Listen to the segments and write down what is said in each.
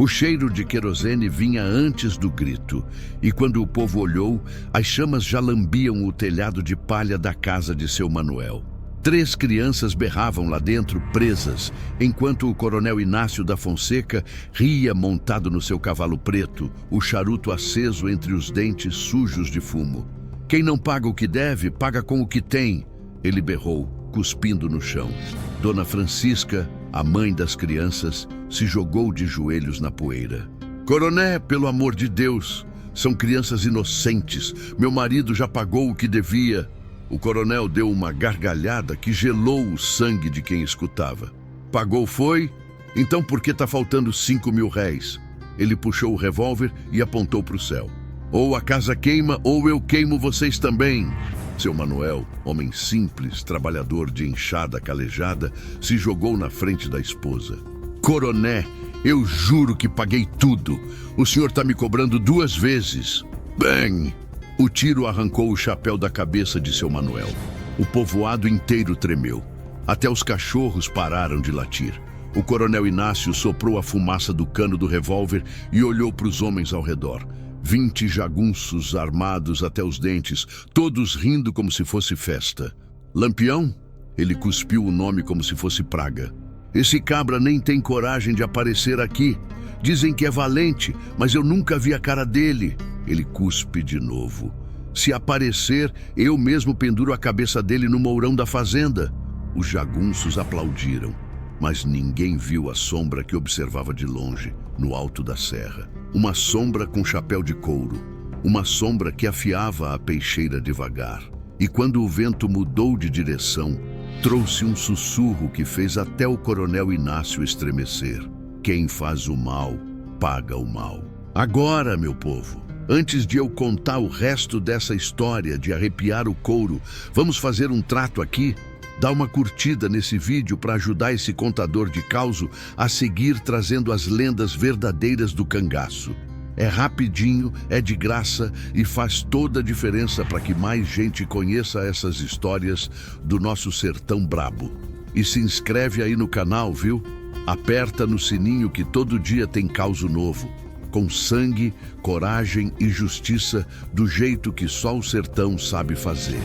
O cheiro de querosene vinha antes do grito, e quando o povo olhou, as chamas já lambiam o telhado de palha da casa de seu Manuel. 3 crianças berravam lá dentro, presas, enquanto o coronel Inácio da Fonseca ria montado no seu cavalo preto, o charuto aceso entre os dentes sujos de fumo. "Quem não paga o que deve, paga com o que tem", ele berrou, cuspindo no chão. Dona Francisca, a mãe das crianças, se jogou de joelhos na poeira. "Coroné, pelo amor de Deus, são crianças inocentes. Meu marido já pagou o que devia." O coronel deu uma gargalhada que gelou o sangue de quem escutava. "Pagou foi? Então por que tá faltando 5.000 réis?" Ele puxou o revólver e apontou para o céu. "Ou a casa queima, ou eu queimo vocês também." Seu Manuel, homem simples, trabalhador de enxada calejada, se jogou na frente da esposa. "Coroné, eu juro que paguei tudo. O senhor tá me cobrando 2 vezes." "Bem..." O tiro arrancou o chapéu da cabeça de seu Manuel. O povoado inteiro tremeu. Até os cachorros pararam de latir. O coronel Inácio soprou a fumaça do cano do revólver e olhou para os homens ao redor. 20 jagunços armados até os dentes, todos rindo como se fosse festa. "Lampião?" Ele cuspiu o nome como se fosse praga. "Esse cabra nem tem coragem de aparecer aqui. Dizem que é valente, mas eu nunca vi a cara dele." Ele cuspe de novo. "Se aparecer, eu mesmo penduro a cabeça dele no mourão da fazenda." Os jagunços aplaudiram, mas ninguém viu a sombra que observava de longe, no alto da serra. Uma sombra com chapéu de couro, uma sombra que afiava a peixeira devagar. E quando o vento mudou de direção, trouxe um sussurro que fez até o coronel Inácio estremecer. "Quem faz o mal, paga o mal." Agora, meu povo, antes de eu contar o resto dessa história de arrepiar o couro, vamos fazer um trato aqui? Dá uma curtida nesse vídeo para ajudar esse contador de causo a seguir trazendo as lendas verdadeiras do cangaço. É rapidinho, é de graça e faz toda a diferença para que mais gente conheça essas histórias do nosso sertão brabo. E se inscreve aí no canal, viu? Aperta no sininho que todo dia tem causo novo. Com sangue, coragem e justiça do jeito que só o sertão sabe fazer.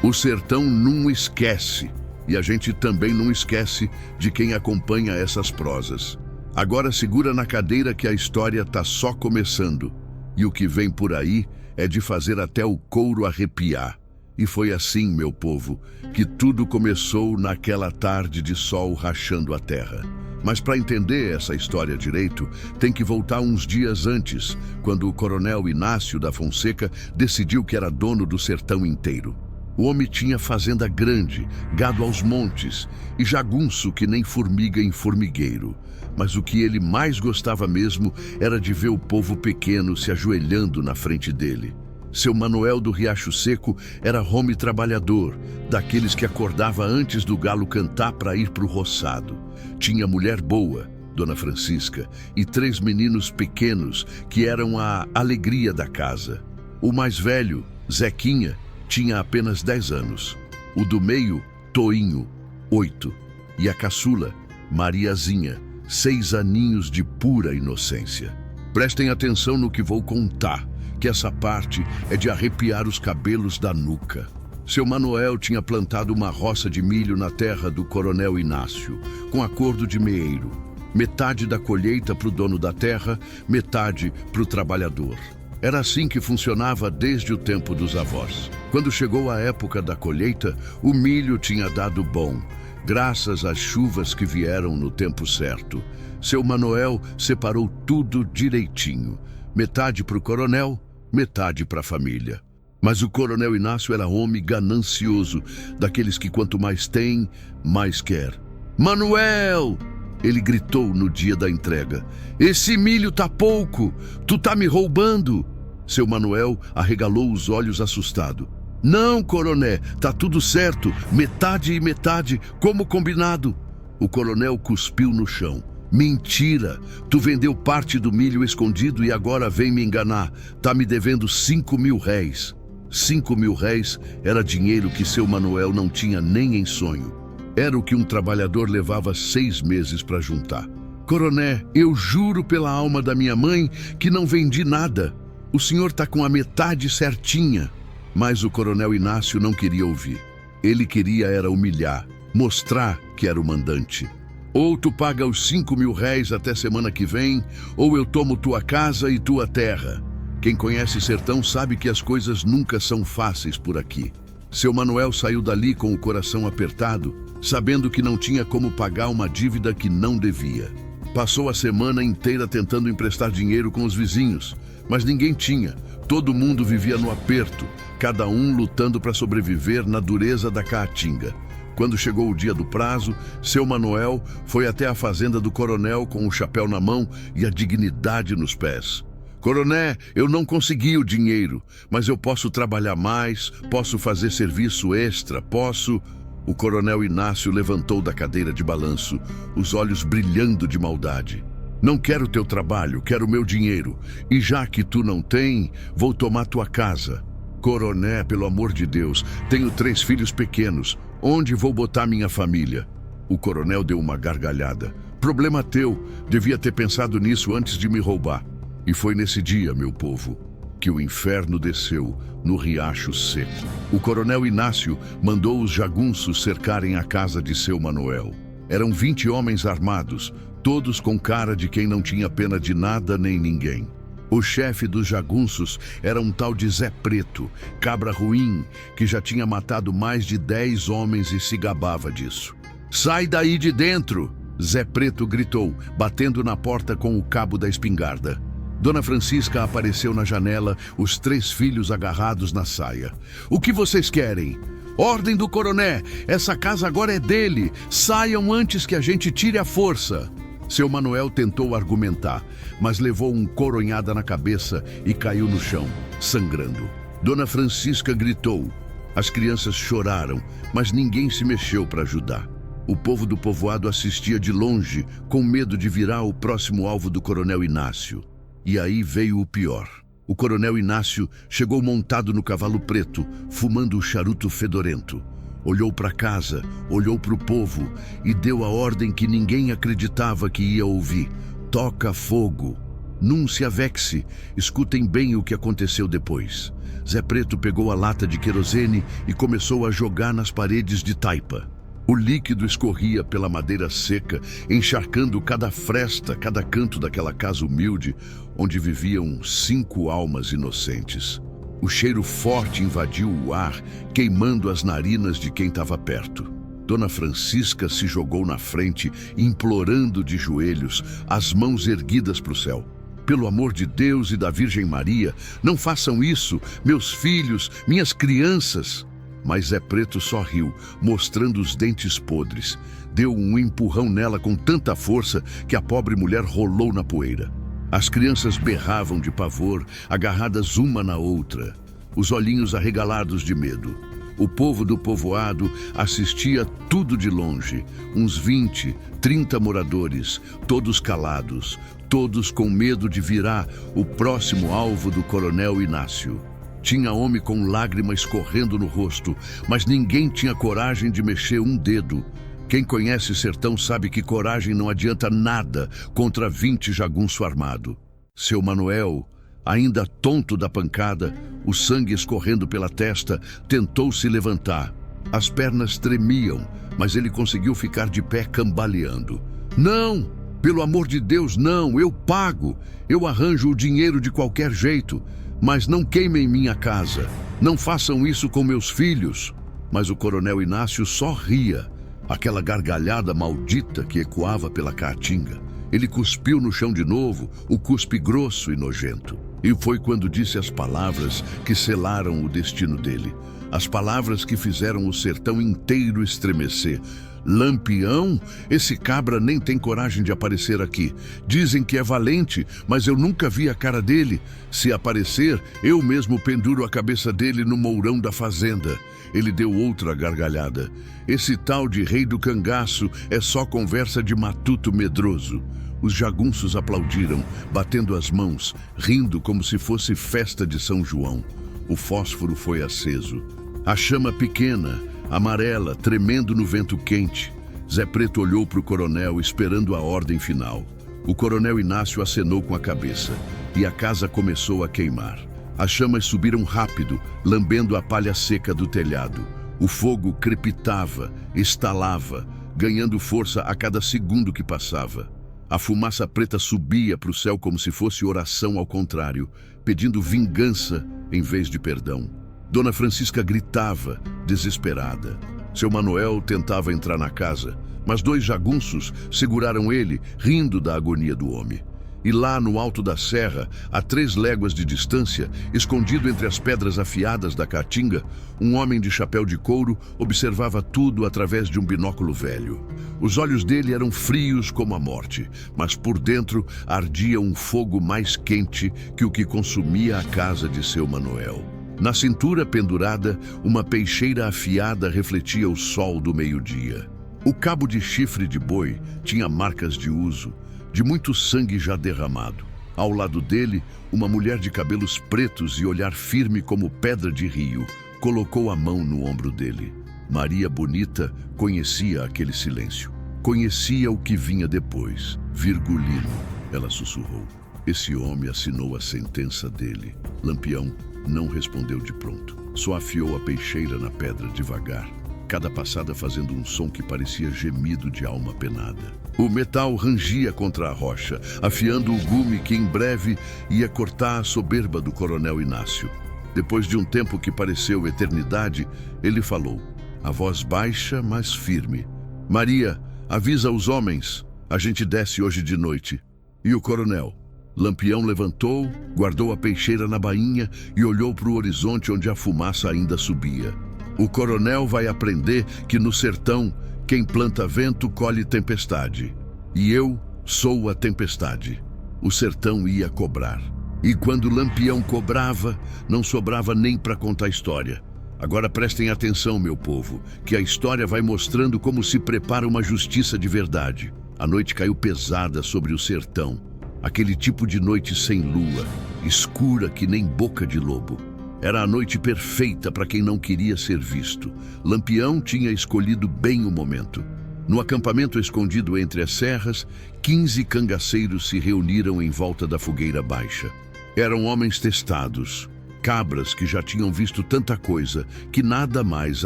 O sertão não esquece, e a gente também não esquece de quem acompanha essas prosas. Agora segura na cadeira que a história tá só começando, e o que vem por aí é de fazer até o couro arrepiar. E foi assim, meu povo, que tudo começou naquela tarde de sol rachando a terra. Mas para entender essa história direito, tem que voltar uns dias antes, quando o coronel Inácio da Fonseca decidiu que era dono do sertão inteiro. O homem tinha fazenda grande, gado aos montes e jagunço que nem formiga em formigueiro. Mas o que ele mais gostava mesmo era de ver o povo pequeno se ajoelhando na frente dele. Seu Manuel do Riacho Seco era homem trabalhador, daqueles que acordava antes do galo cantar para ir para o roçado. Tinha mulher boa, Dona Francisca, e 3 meninos pequenos que eram a alegria da casa. O mais velho, Zequinha, tinha apenas 10 anos. O do meio, Toinho, 8. E a caçula, Mariazinha, 6 aninhos de pura inocência. Prestem atenção no que vou contar, que essa parte é de arrepiar os cabelos da nuca. Seu Manuel tinha plantado uma roça de milho na terra do coronel Inácio, com acordo de meeiro. Metade da colheita para o dono da terra, metade para o trabalhador. Era assim que funcionava desde o tempo dos avós. Quando chegou a época da colheita, o milho tinha dado bom, graças às chuvas que vieram no tempo certo. Seu Manuel separou tudo direitinho. Metade para o coronel, metade para a família. Mas o coronel Inácio era homem ganancioso, daqueles que quanto mais tem, mais quer. "Manuel!" ele gritou no dia da entrega. "Esse milho tá pouco! Tu tá me roubando!" Seu Manuel arregalou os olhos assustado. "Não, coroné, tá tudo certo, metade e metade, como combinado." O coronel cuspiu no chão. "Mentira! Tu vendeu parte do milho escondido e agora vem me enganar. Tá me devendo 5.000 réis. 5.000 réis era dinheiro que seu Manuel não tinha nem em sonho. Era o que um trabalhador levava 6 meses para juntar. Coroné, eu juro pela alma da minha mãe que não vendi nada. O senhor tá com a metade certinha. Mas o coronel Inácio não queria ouvir. Ele queria era humilhar, mostrar que era o mandante. Ou tu paga os 5.000 réis até semana que vem, ou eu tomo tua casa e tua terra. Quem conhece Sertão sabe que as coisas nunca são fáceis por aqui. Seu Manuel saiu dali com o coração apertado, sabendo que não tinha como pagar uma dívida que não devia. Passou a semana inteira tentando emprestar dinheiro com os vizinhos, mas ninguém tinha. Todo mundo vivia no aperto, cada um lutando para sobreviver na dureza da caatinga. Quando chegou o dia do prazo, seu Manuel foi até a fazenda do coronel com o chapéu na mão e a dignidade nos pés. Coroné, eu não consegui o dinheiro, mas eu posso trabalhar mais, posso fazer serviço extra, posso... O coronel Inácio levantou da cadeira de balanço, os olhos brilhando de maldade. Não quero teu trabalho, quero meu dinheiro. E já que tu não tem, vou tomar tua casa. Coroné, pelo amor de Deus, tenho 3 filhos pequenos. Onde vou botar minha família? O coronel deu uma gargalhada. Problema teu, devia ter pensado nisso antes de me roubar. E foi nesse dia, meu povo, que o inferno desceu no riacho seco. O coronel Inácio mandou os jagunços cercarem a casa de seu Manuel. Eram 20 homens armados, todos com cara de quem não tinha pena de nada nem ninguém. O chefe dos jagunços era um tal de Zé Preto, cabra ruim, que já tinha matado mais de 10 homens e se gabava disso. Sai daí de dentro! Zé Preto gritou, batendo na porta com o cabo da espingarda. Dona Francisca apareceu na janela, os 3 filhos agarrados na saia. O que vocês querem? Ordem do coroné! Essa casa agora é dele! Saiam antes que a gente tire a força! Seu Manuel tentou argumentar, mas levou um coronhada na cabeça e caiu no chão, sangrando. Dona Francisca gritou. As crianças choraram, mas ninguém se mexeu para ajudar. O povo do povoado assistia de longe, com medo de virar o próximo alvo do coronel Inácio. E aí veio o pior. O coronel Inácio chegou montado no cavalo preto, fumando o charuto fedorento. Olhou para casa, olhou para o povo e deu a ordem que ninguém acreditava que ia ouvir. Toca fogo. Num se avexe, escutem bem o que aconteceu depois. Zé Preto pegou a lata de querosene e começou a jogar nas paredes de taipa. O líquido escorria pela madeira seca, encharcando cada fresta, cada canto daquela casa humilde, onde viviam 5 almas inocentes. O cheiro forte invadiu o ar, queimando as narinas de quem estava perto. Dona Francisca se jogou na frente, implorando de joelhos, as mãos erguidas para o céu. Pelo amor de Deus e da Virgem Maria, não façam isso, meus filhos, minhas crianças. Mas Zé Preto só riu, mostrando os dentes podres. Deu um empurrão nela com tanta força que a pobre mulher rolou na poeira. As crianças berravam de pavor, agarradas uma na outra, os olhinhos arregalados de medo. O povo do povoado assistia tudo de longe, uns 20, 30 moradores, todos calados, todos com medo de virar o próximo alvo do coronel Inácio. Tinha homem com lágrimas correndo no rosto, mas ninguém tinha coragem de mexer um dedo. Quem conhece Sertão sabe que coragem não adianta nada contra 20 jagunço armado. Seu Manuel, ainda tonto da pancada, o sangue escorrendo pela testa, tentou se levantar. As pernas tremiam, mas ele conseguiu ficar de pé cambaleando. Não! Pelo amor de Deus, não! Eu pago! Eu arranjo o dinheiro de qualquer jeito! Mas não queimem minha casa. Não façam isso com meus filhos. Mas o coronel Inácio só ria. Aquela gargalhada maldita que ecoava pela caatinga. Ele cuspiu no chão de novo, o cuspe grosso e nojento. E foi quando disse as palavras que selaram o destino dele. As palavras que fizeram o sertão inteiro estremecer. Lampião? Esse cabra nem tem coragem de aparecer aqui. Dizem que é valente, mas eu nunca vi a cara dele. Se aparecer, eu mesmo penduro a cabeça dele no mourão da fazenda. Ele deu outra gargalhada. Esse tal de rei do cangaço é só conversa de matuto medroso. Os jagunços aplaudiram, batendo as mãos, rindo como se fosse festa de São João. O fósforo foi aceso. A chama pequena, amarela, tremendo no vento quente. Zé Preto olhou para o coronel esperando a ordem final. O coronel Inácio acenou com a cabeça e a casa começou a queimar. As chamas subiram rápido, lambendo a palha seca do telhado. O fogo crepitava, estalava, ganhando força a cada segundo que passava. A fumaça preta subia para o céu como se fosse oração ao contrário, pedindo vingança em vez de perdão. Dona Francisca gritava, desesperada. Seu Manuel tentava entrar na casa, mas 2 jagunços seguraram ele, rindo da agonia do homem. E lá no alto da serra, a 3 léguas de distância, escondido entre as pedras afiadas da caatinga, um homem de chapéu de couro observava tudo através de um binóculo velho. Os olhos dele eram frios como a morte, mas por dentro ardia um fogo mais quente que o que consumia a casa de seu Manuel. Na cintura pendurada, uma peixeira afiada refletia o sol do meio-dia. O cabo de chifre de boi tinha marcas de uso, de muito sangue já derramado. Ao lado dele, uma mulher de cabelos pretos e olhar firme como pedra de rio, colocou a mão no ombro dele. Maria Bonita conhecia aquele silêncio. Conhecia o que vinha depois. Virgulino, ela sussurrou. Esse homem assinou a sentença dele. Lampião não respondeu de pronto. Só afiou a peixeira na pedra devagar, cada passada fazendo um som que parecia gemido de alma penada. O metal rangia contra a rocha, afiando o gume que em breve ia cortar a soberba do coronel Inácio. Depois de um tempo que pareceu eternidade, ele falou, a voz baixa, mas firme. Maria, avisa os homens, a gente desce hoje de noite. E o coronel? Lampião levantou, guardou a peixeira na bainha e olhou para o horizonte onde a fumaça ainda subia. O coronel vai aprender que no sertão, quem planta vento colhe tempestade. E eu sou a tempestade. O sertão ia cobrar. E quando Lampião cobrava, não sobrava nem para contar história. Agora prestem atenção, meu povo, que a história vai mostrando como se prepara uma justiça de verdade. A noite caiu pesada sobre o sertão. Aquele tipo de noite sem lua, escura que nem boca de lobo. Era a noite perfeita para quem não queria ser visto. Lampião tinha escolhido bem o momento. No acampamento escondido entre as serras, 15 cangaceiros se reuniram em volta da fogueira baixa. Eram homens testados, cabras que já tinham visto tanta coisa que nada mais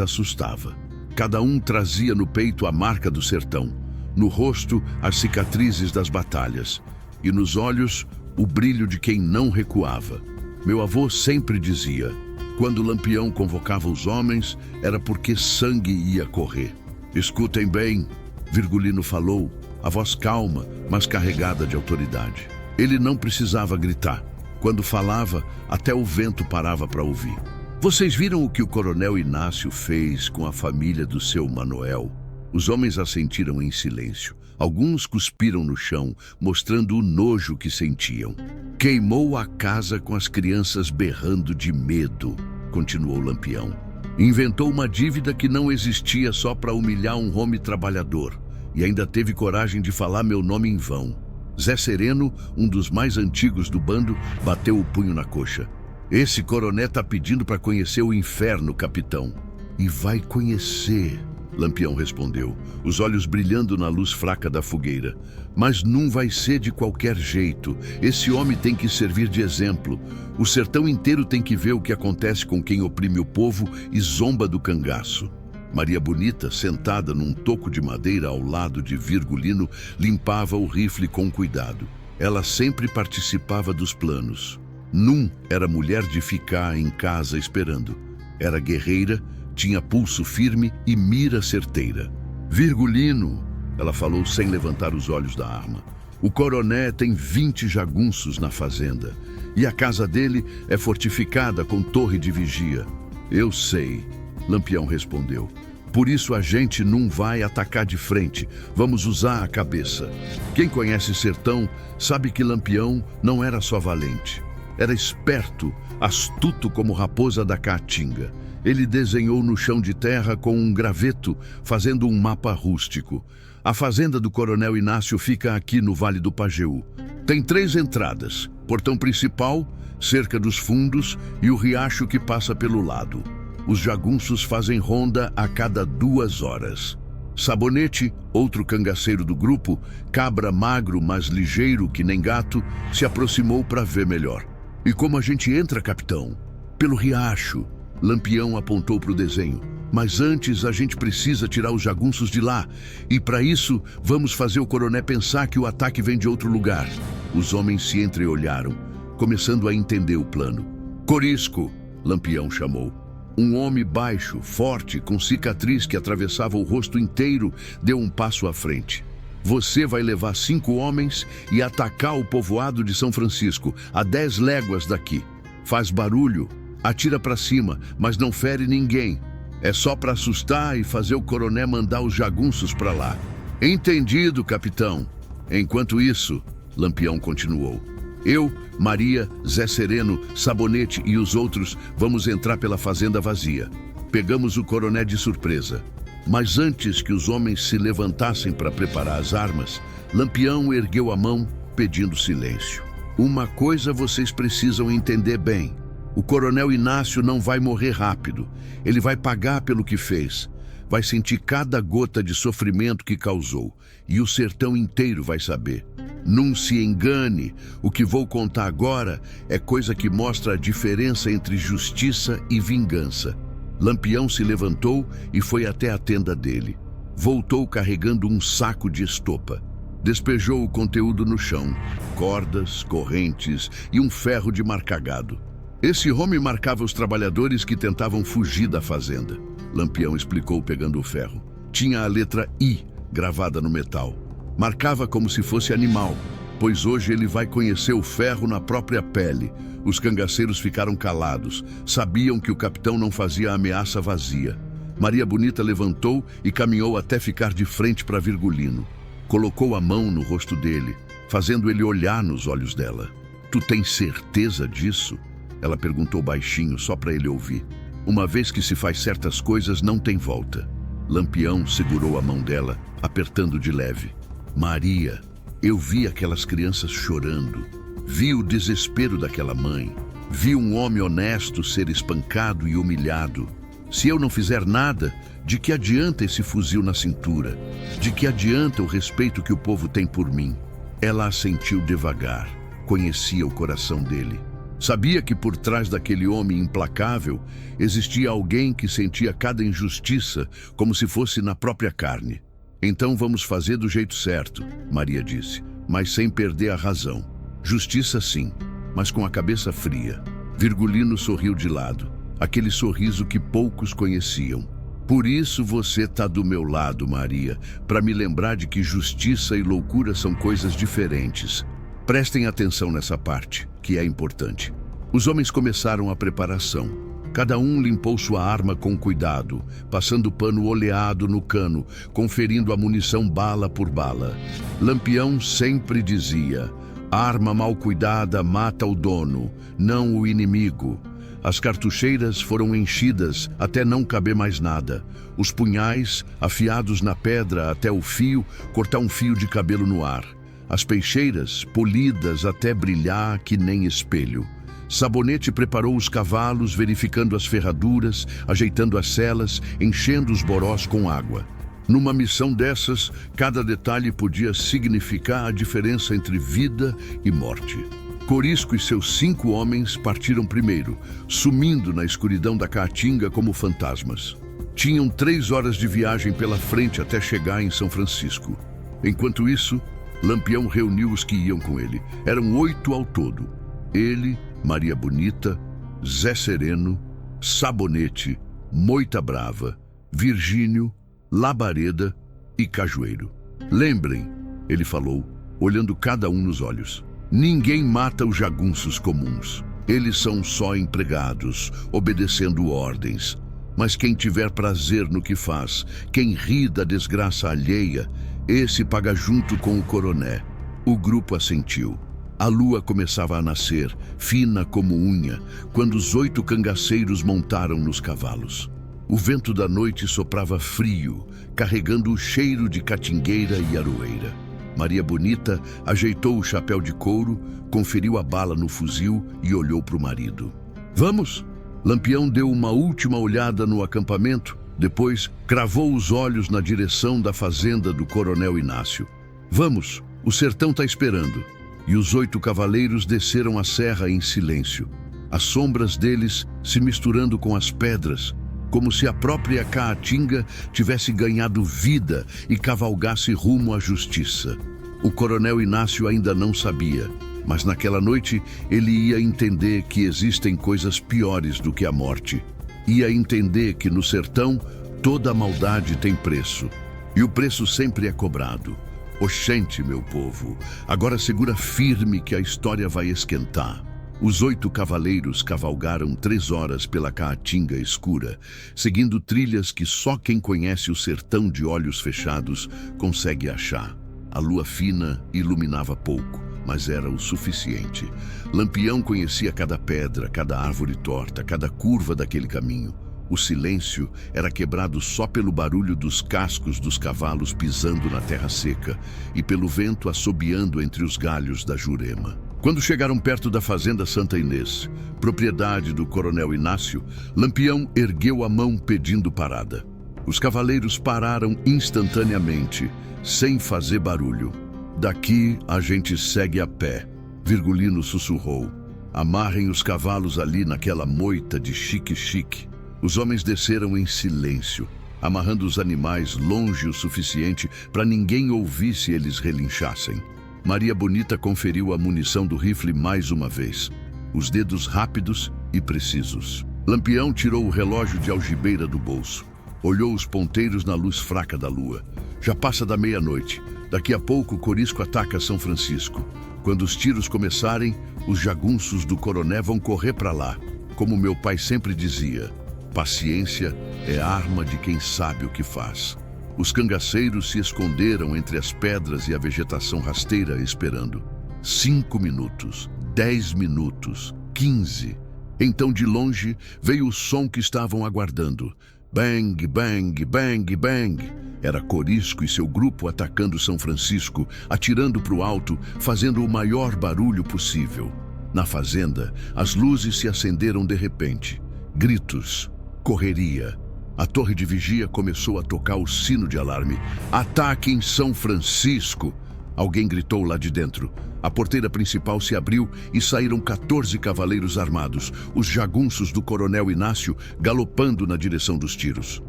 assustava. Cada um trazia no peito a marca do sertão, no rosto as cicatrizes das batalhas e nos olhos o brilho de quem não recuava. Meu avô sempre dizia, quando Lampião convocava os homens, era porque sangue ia correr. Escutem bem, Virgulino falou, a voz calma, mas carregada de autoridade. Ele não precisava gritar. Quando falava, até o vento parava para ouvir. Vocês viram o que o coronel Inácio fez com a família do seu Manuel? Os homens assentiram em silêncio. Alguns cuspiram no chão, mostrando o nojo que sentiam. Queimou a casa com as crianças berrando de medo, continuou Lampião. Inventou uma dívida que não existia só para humilhar um homem trabalhador. E ainda teve coragem de falar meu nome em vão. Zé Sereno, um dos mais antigos do bando, bateu o punho na coxa. Esse coroné tá pedindo para conhecer o inferno, capitão. E vai conhecer, Lampião respondeu, os olhos brilhando na luz fraca da fogueira. Mas não vai ser de qualquer jeito. Esse homem tem que servir de exemplo. O sertão inteiro tem que ver o que acontece com quem oprime o povo e zomba do cangaço. Maria Bonita, sentada num toco de madeira ao lado de Virgulino, limpava o rifle com cuidado. Ela sempre participava dos planos. Num era mulher de ficar em casa esperando. Era guerreira, tinha pulso firme e mira certeira. Virgulino, ela falou sem levantar os olhos da arma. O coroné tem 20 jagunços na fazenda e a casa dele é fortificada com torre de vigia. Eu sei, Lampião respondeu. Por isso a gente não vai atacar de frente, vamos usar a cabeça. Quem conhece sertão sabe que Lampião não era só valente. Era esperto, astuto como raposa da caatinga. Ele desenhou no chão de terra com um graveto, fazendo um mapa rústico. A fazenda do coronel Inácio fica aqui no Vale do Pajeú. Tem 3 entradas, portão principal, cerca dos fundos e o riacho que passa pelo lado. Os jagunços fazem ronda a cada 2 horas. Sabonete, outro cangaceiro do grupo, cabra magro, mas ligeiro que nem gato, se aproximou para ver melhor. "E como a gente entra, capitão?" "Pelo riacho." Lampião apontou para o desenho. "Mas antes a gente precisa tirar os jagunços de lá. E para isso, vamos fazer o coroné pensar que o ataque vem de outro lugar." Os homens se entreolharam, começando a entender o plano. "Corisco!" Lampião chamou. Um homem baixo, forte, com cicatriz que atravessava o rosto inteiro, deu um passo à frente. "Você vai levar 5 homens e atacar o povoado de São Francisco, a 10 léguas daqui. Faz barulho, atira para cima, mas não fere ninguém. É só para assustar e fazer o coroné mandar os jagunços para lá." "Entendido, capitão." "Enquanto isso," Lampião continuou, "eu, Maria, Zé Sereno, Sabonete e os outros vamos entrar pela fazenda vazia. Pegamos o coroné de surpresa." Mas antes que os homens se levantassem para preparar as armas, Lampião ergueu a mão, pedindo silêncio. "Uma coisa vocês precisam entender bem. O coronel Inácio não vai morrer rápido. Ele vai pagar pelo que fez. Vai sentir cada gota de sofrimento que causou. E o sertão inteiro vai saber. Não se engane, o que vou contar agora é coisa que mostra a diferença entre justiça e vingança." Lampião se levantou e foi até a tenda dele. Voltou carregando um saco de estopa. Despejou o conteúdo no chão, cordas, correntes e um ferro de marcar gado. Esse homem marcava os trabalhadores que tentavam fugir da fazenda. Lampião explicou pegando o ferro. Tinha a letra I gravada no metal. Marcava como se fosse animal, pois hoje ele vai conhecer o ferro na própria pele. Os cangaceiros ficaram calados, sabiam que o capitão não fazia ameaça vazia. Maria Bonita levantou e caminhou até ficar de frente para Virgulino. Colocou a mão no rosto dele, fazendo ele olhar nos olhos dela. "Tu tens certeza disso?" Ela perguntou baixinho, só para ele ouvir. "Uma vez que se faz certas coisas, não tem volta." Lampião segurou a mão dela, apertando de leve. "Maria, eu vi aquelas crianças chorando. Vi o desespero daquela mãe. Vi um homem honesto ser espancado e humilhado. Se eu não fizer nada, de que adianta esse fuzil na cintura? De que adianta o respeito que o povo tem por mim?" Ela assentiu devagar. Conhecia o coração dele. Sabia que por trás daquele homem implacável existia alguém que sentia cada injustiça como se fosse na própria carne. "Então vamos fazer do jeito certo," Maria disse, "mas sem perder a razão. Justiça sim, mas com a cabeça fria." Virgulino sorriu de lado, aquele sorriso que poucos conheciam. "Por isso você tá do meu lado, Maria, para me lembrar de que justiça e loucura são coisas diferentes. Prestem atenção nessa parte, que é importante." Os homens começaram a preparação. Cada um limpou sua arma com cuidado, passando pano oleado no cano, conferindo a munição bala por bala. Lampião sempre dizia: "Arma mal cuidada mata o dono, não o inimigo." As cartucheiras foram enchidas até não caber mais nada. Os punhais, afiados na pedra até o fio, cortar um fio de cabelo no ar. As peixeiras, polidas até brilhar que nem espelho. Sabonete preparou os cavalos, verificando as ferraduras, ajeitando as selas, enchendo os borós com água. Numa missão dessas, cada detalhe podia significar a diferença entre vida e morte. Corisco e seus 5 homens partiram primeiro, sumindo na escuridão da caatinga como fantasmas. Tinham 3 horas de viagem pela frente até chegar em São Francisco. Enquanto isso, Lampião reuniu os que iam com ele. Eram 8 ao todo. Ele, Maria Bonita, Zé Sereno, Sabonete, Moita Brava, Virgínio, Labareda e Cajueiro. "Lembrem," ele falou, olhando cada um nos olhos, "ninguém mata os jagunços comuns. Eles são só empregados, obedecendo ordens. Mas quem tiver prazer no que faz, quem ri da desgraça alheia, esse paga junto com o coroné." O grupo assentiu. A lua começava a nascer, fina como unha, quando os 8 cangaceiros montaram nos cavalos. O vento da noite soprava frio, carregando o cheiro de catingueira e aroeira. Maria Bonita ajeitou o chapéu de couro, conferiu a bala no fuzil e olhou para o marido. "Vamos?" Lampião deu uma última olhada no acampamento, Depois, cravou os olhos na direção da fazenda do coronel Inácio. Vamos, o sertão está esperando. E os 8 cavaleiros desceram a serra em silêncio, as sombras deles se misturando com as pedras, como se a própria Caatinga tivesse ganhado vida e cavalgasse rumo à justiça. O coronel Inácio ainda não sabia, mas naquela noite ele ia entender que existem coisas piores do que a morte. Ia entender que no sertão toda maldade tem preço, e o preço sempre é cobrado. Oxente, meu povo, agora segura firme que a história vai esquentar. Os 8 cavaleiros cavalgaram 3 horas pela Caatinga escura, seguindo trilhas que só quem conhece o sertão de olhos fechados consegue achar. A lua fina iluminava pouco, mas era o suficiente. Lampião conhecia cada pedra, cada árvore torta, cada curva daquele caminho. O silêncio era quebrado só pelo barulho dos cascos dos cavalos pisando na terra seca e pelo vento assobiando entre os galhos da Jurema. Quando chegaram perto da fazenda Santa Inês, propriedade do coronel Inácio, Lampião ergueu a mão pedindo parada. Os cavaleiros pararam instantaneamente, sem fazer barulho. Daqui a gente segue a pé, Virgulino sussurrou. Amarrem os cavalos ali naquela moita de chique-chique. Os homens desceram em silêncio, amarrando os animais longe o suficiente para ninguém ouvir se eles relinchassem. Maria Bonita conferiu a munição do rifle mais uma vez, os dedos rápidos e precisos. Lampião tirou o relógio de algibeira do bolso, olhou os ponteiros na luz fraca da lua. Já passa da meia-noite. Daqui a pouco Corisco ataca São Francisco. Quando os tiros começarem, os jagunços do coroné vão correr para lá. Como meu pai sempre dizia, paciência é arma de quem sabe o que faz. Os cangaceiros se esconderam entre as pedras e a vegetação rasteira esperando. 5 minutos, 10 minutos, 15. Então de longe veio o som que estavam aguardando. Bang, bang, bang, bang. Era Corisco e seu grupo atacando São Francisco, atirando para o alto, fazendo o maior barulho possível. Na fazenda, as luzes se acenderam de repente. Gritos, correria. A torre de vigia começou a tocar o sino de alarme. Ataque em São Francisco! Alguém gritou lá de dentro. A porteira principal se abriu e saíram 14 cavaleiros armados, os jagunços do coronel Inácio galopando na direção dos tiros.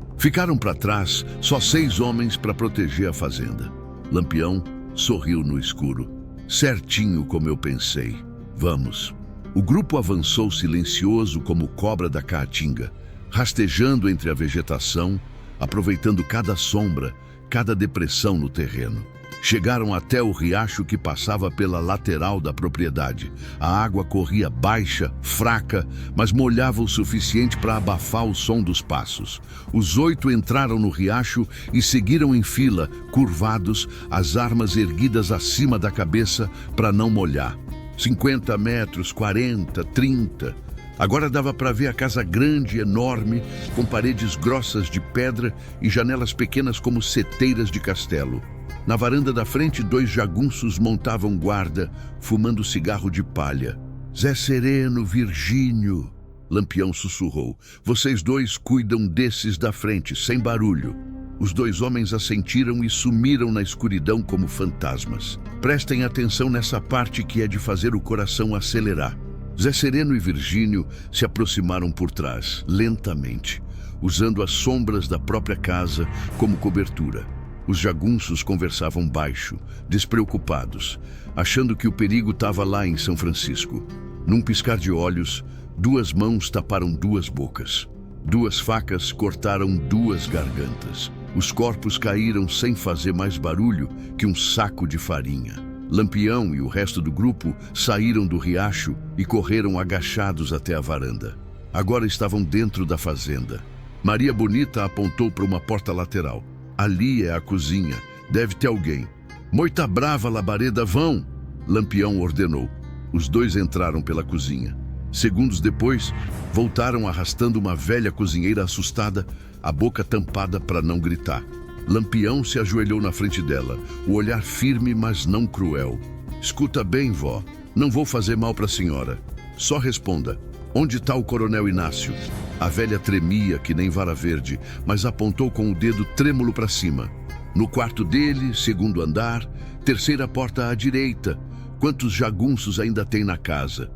Ficaram para trás só 6 homens para proteger a fazenda. Lampião sorriu no escuro. Certinho como eu pensei. Vamos. O grupo avançou silencioso como cobra da Caatinga, rastejando entre a vegetação, aproveitando cada sombra, cada depressão no terreno. Chegaram até o riacho que passava pela lateral da propriedade. A água corria baixa, fraca, mas molhava o suficiente para abafar o som dos passos. Os 8 entraram no riacho e seguiram em fila, curvados, as armas erguidas acima da cabeça para não molhar. 50 metros, 40, 30... Agora dava para ver a casa grande, enorme, com paredes grossas de pedra e janelas pequenas como seteiras de castelo. Na varanda da frente, 2 jagunços montavam guarda, fumando cigarro de palha. Zé Sereno, Virgínio, Lampião sussurrou. Vocês 2 cuidam desses da frente, sem barulho. Os 2 homens assentiram e sumiram na escuridão como fantasmas. Prestem atenção nessa parte que é de fazer o coração acelerar. Zé Sereno e Virgínio se aproximaram por trás, lentamente, usando as sombras da própria casa como cobertura. Os jagunços conversavam baixo, despreocupados, achando que o perigo estava lá em São Francisco. Num piscar de olhos, 2 mãos taparam 2 bocas. 2 facas cortaram 2 gargantas. Os corpos caíram sem fazer mais barulho que um saco de farinha. Lampião e o resto do grupo saíram do riacho e correram agachados até a varanda. Agora estavam dentro da fazenda. Maria Bonita apontou para uma porta lateral. Ali é a cozinha. Deve ter alguém. Moita brava, labareda, vão! Lampião ordenou. Os 2 entraram pela cozinha. Segundos depois, voltaram arrastando uma velha cozinheira assustada, a boca tampada para não gritar. Lampião se ajoelhou na frente dela, o olhar firme, mas não cruel. Escuta bem, vó. Não vou fazer mal para a senhora. Só responda. Onde está o coronel Inácio? A velha tremia que nem vara verde, mas apontou com o dedo trêmulo para cima. No quarto dele, segundo andar, terceira porta à direita. Quantos jagunços ainda tem na casa?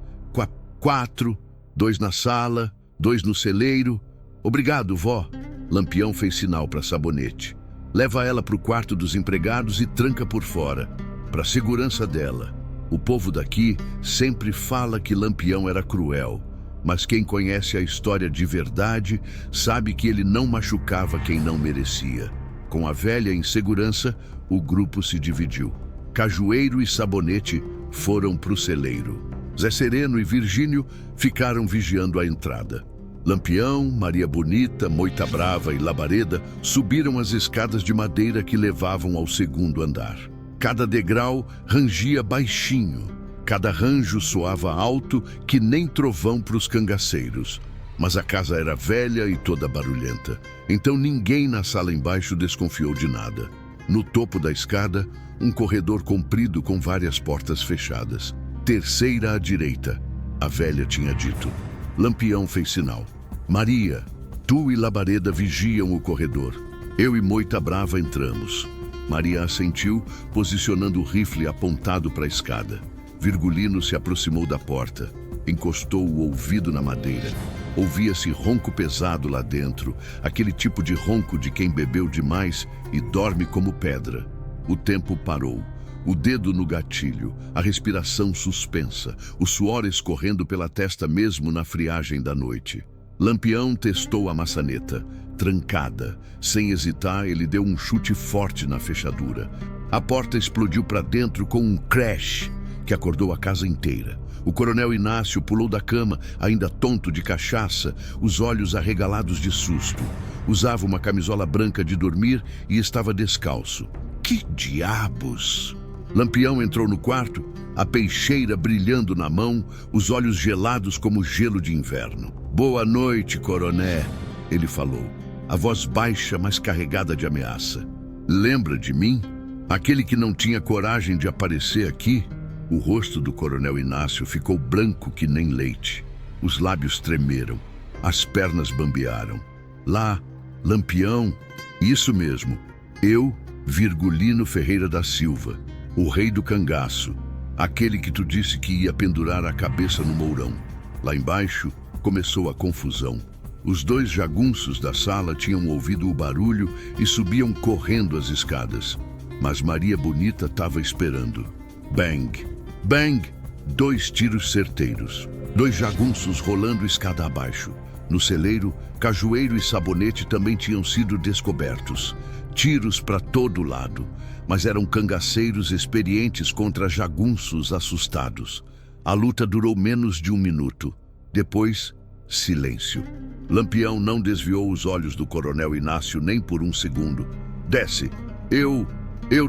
4, 2 na sala, 2 no celeiro. Obrigado, vó. Lampião fez sinal para Sabonete. Leva ela para o quarto dos empregados e tranca por fora, para a segurança dela. O povo daqui sempre fala que Lampião era cruel, mas quem conhece a história de verdade sabe que ele não machucava quem não merecia. Com a velha em segurança, o grupo se dividiu. Cajueiro e Sabonete foram para o celeiro. Zé Sereno e Virgínio ficaram vigiando a entrada. Lampião, Maria Bonita, Moita Brava e Labareda subiram as escadas de madeira que levavam ao segundo andar. Cada degrau rangia baixinho, cada ranjo soava alto que nem trovão para os cangaceiros. Mas a casa era velha e toda barulhenta, então ninguém na sala embaixo desconfiou de nada. No topo da escada, um corredor comprido com várias portas fechadas. Terceira à direita, a velha tinha dito. Lampião fez sinal. Maria, tu e Labareda vigiam o corredor. Eu e Moita Brava entramos. Maria assentiu, posicionando o rifle apontado para a escada. Virgulino se aproximou da porta, encostou o ouvido na madeira. Ouvia-se ronco pesado lá dentro, aquele tipo de ronco de quem bebeu demais e dorme como pedra. O tempo parou. O dedo no gatilho, a respiração suspensa, o suor escorrendo pela testa mesmo na friagem da noite. Lampião testou a maçaneta, trancada. Sem hesitar, ele deu um chute forte na fechadura. A porta explodiu para dentro com um crash que acordou a casa inteira. O coronel Inácio pulou da cama, ainda tonto de cachaça, os olhos arregalados de susto. Usava uma camisola branca de dormir e estava descalço. Que diabos! Lampião entrou no quarto, a peixeira brilhando na mão, os olhos gelados como gelo de inverno. Boa noite, coroné, ele falou, a voz baixa, mas carregada de ameaça. Lembra de mim? Aquele que não tinha coragem de aparecer aqui? O rosto do coronel Inácio ficou branco que nem leite. Os lábios tremeram, as pernas bambearam. Lá, Lampião, isso mesmo, eu, Virgulino Ferreira da Silva, o rei do cangaço, aquele que tu disse que ia pendurar a cabeça no mourão. Lá embaixo, começou a confusão. Os 2 jagunços da sala tinham ouvido o barulho e subiam correndo as escadas. Mas Maria Bonita estava esperando. Bang! Bang! 2 tiros certeiros. 2 jagunços rolando escada abaixo. No celeiro, Cajueiro e Sabonete também tinham sido descobertos. Tiros para todo lado, mas eram cangaceiros experientes contra jagunços assustados. A luta durou menos de 1 minuto. Depois, silêncio. Lampião não desviou os olhos do coronel Inácio nem por 1 segundo. Desce. Eu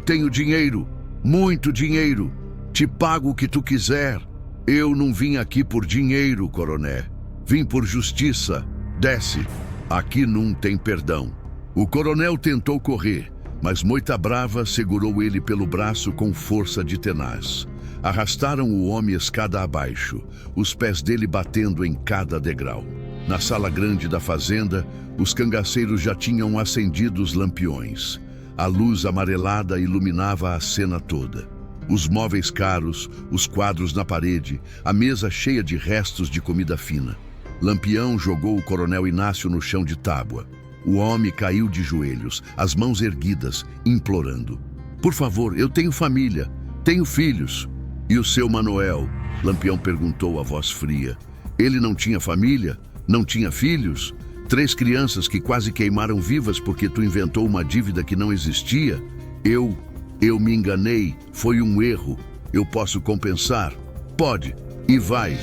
tenho dinheiro. Muito dinheiro. Te pago o que tu quiser. Eu não vim aqui por dinheiro, coroné. Vim por justiça. Desce. Aqui não tem perdão. O coronel tentou correr, mas Moita Brava segurou ele pelo braço com força de tenaz. Arrastaram o homem escada abaixo, os pés dele batendo em cada degrau. Na sala grande da fazenda, os cangaceiros já tinham acendido os lampiões. A luz amarelada iluminava a cena toda. Os móveis caros, os quadros na parede, a mesa cheia de restos de comida fina. Lampião jogou o coronel Inácio no chão de tábua. O homem caiu de joelhos, as mãos erguidas, implorando. Por favor, eu tenho família, tenho filhos. E o seu Manuel? Lampião perguntou a voz fria. Ele não tinha família? Não tinha filhos? 3 crianças que quase queimaram vivas porque tu inventou uma dívida que não existia? Eu me enganei, foi um erro. Eu posso compensar? Pode, e vai.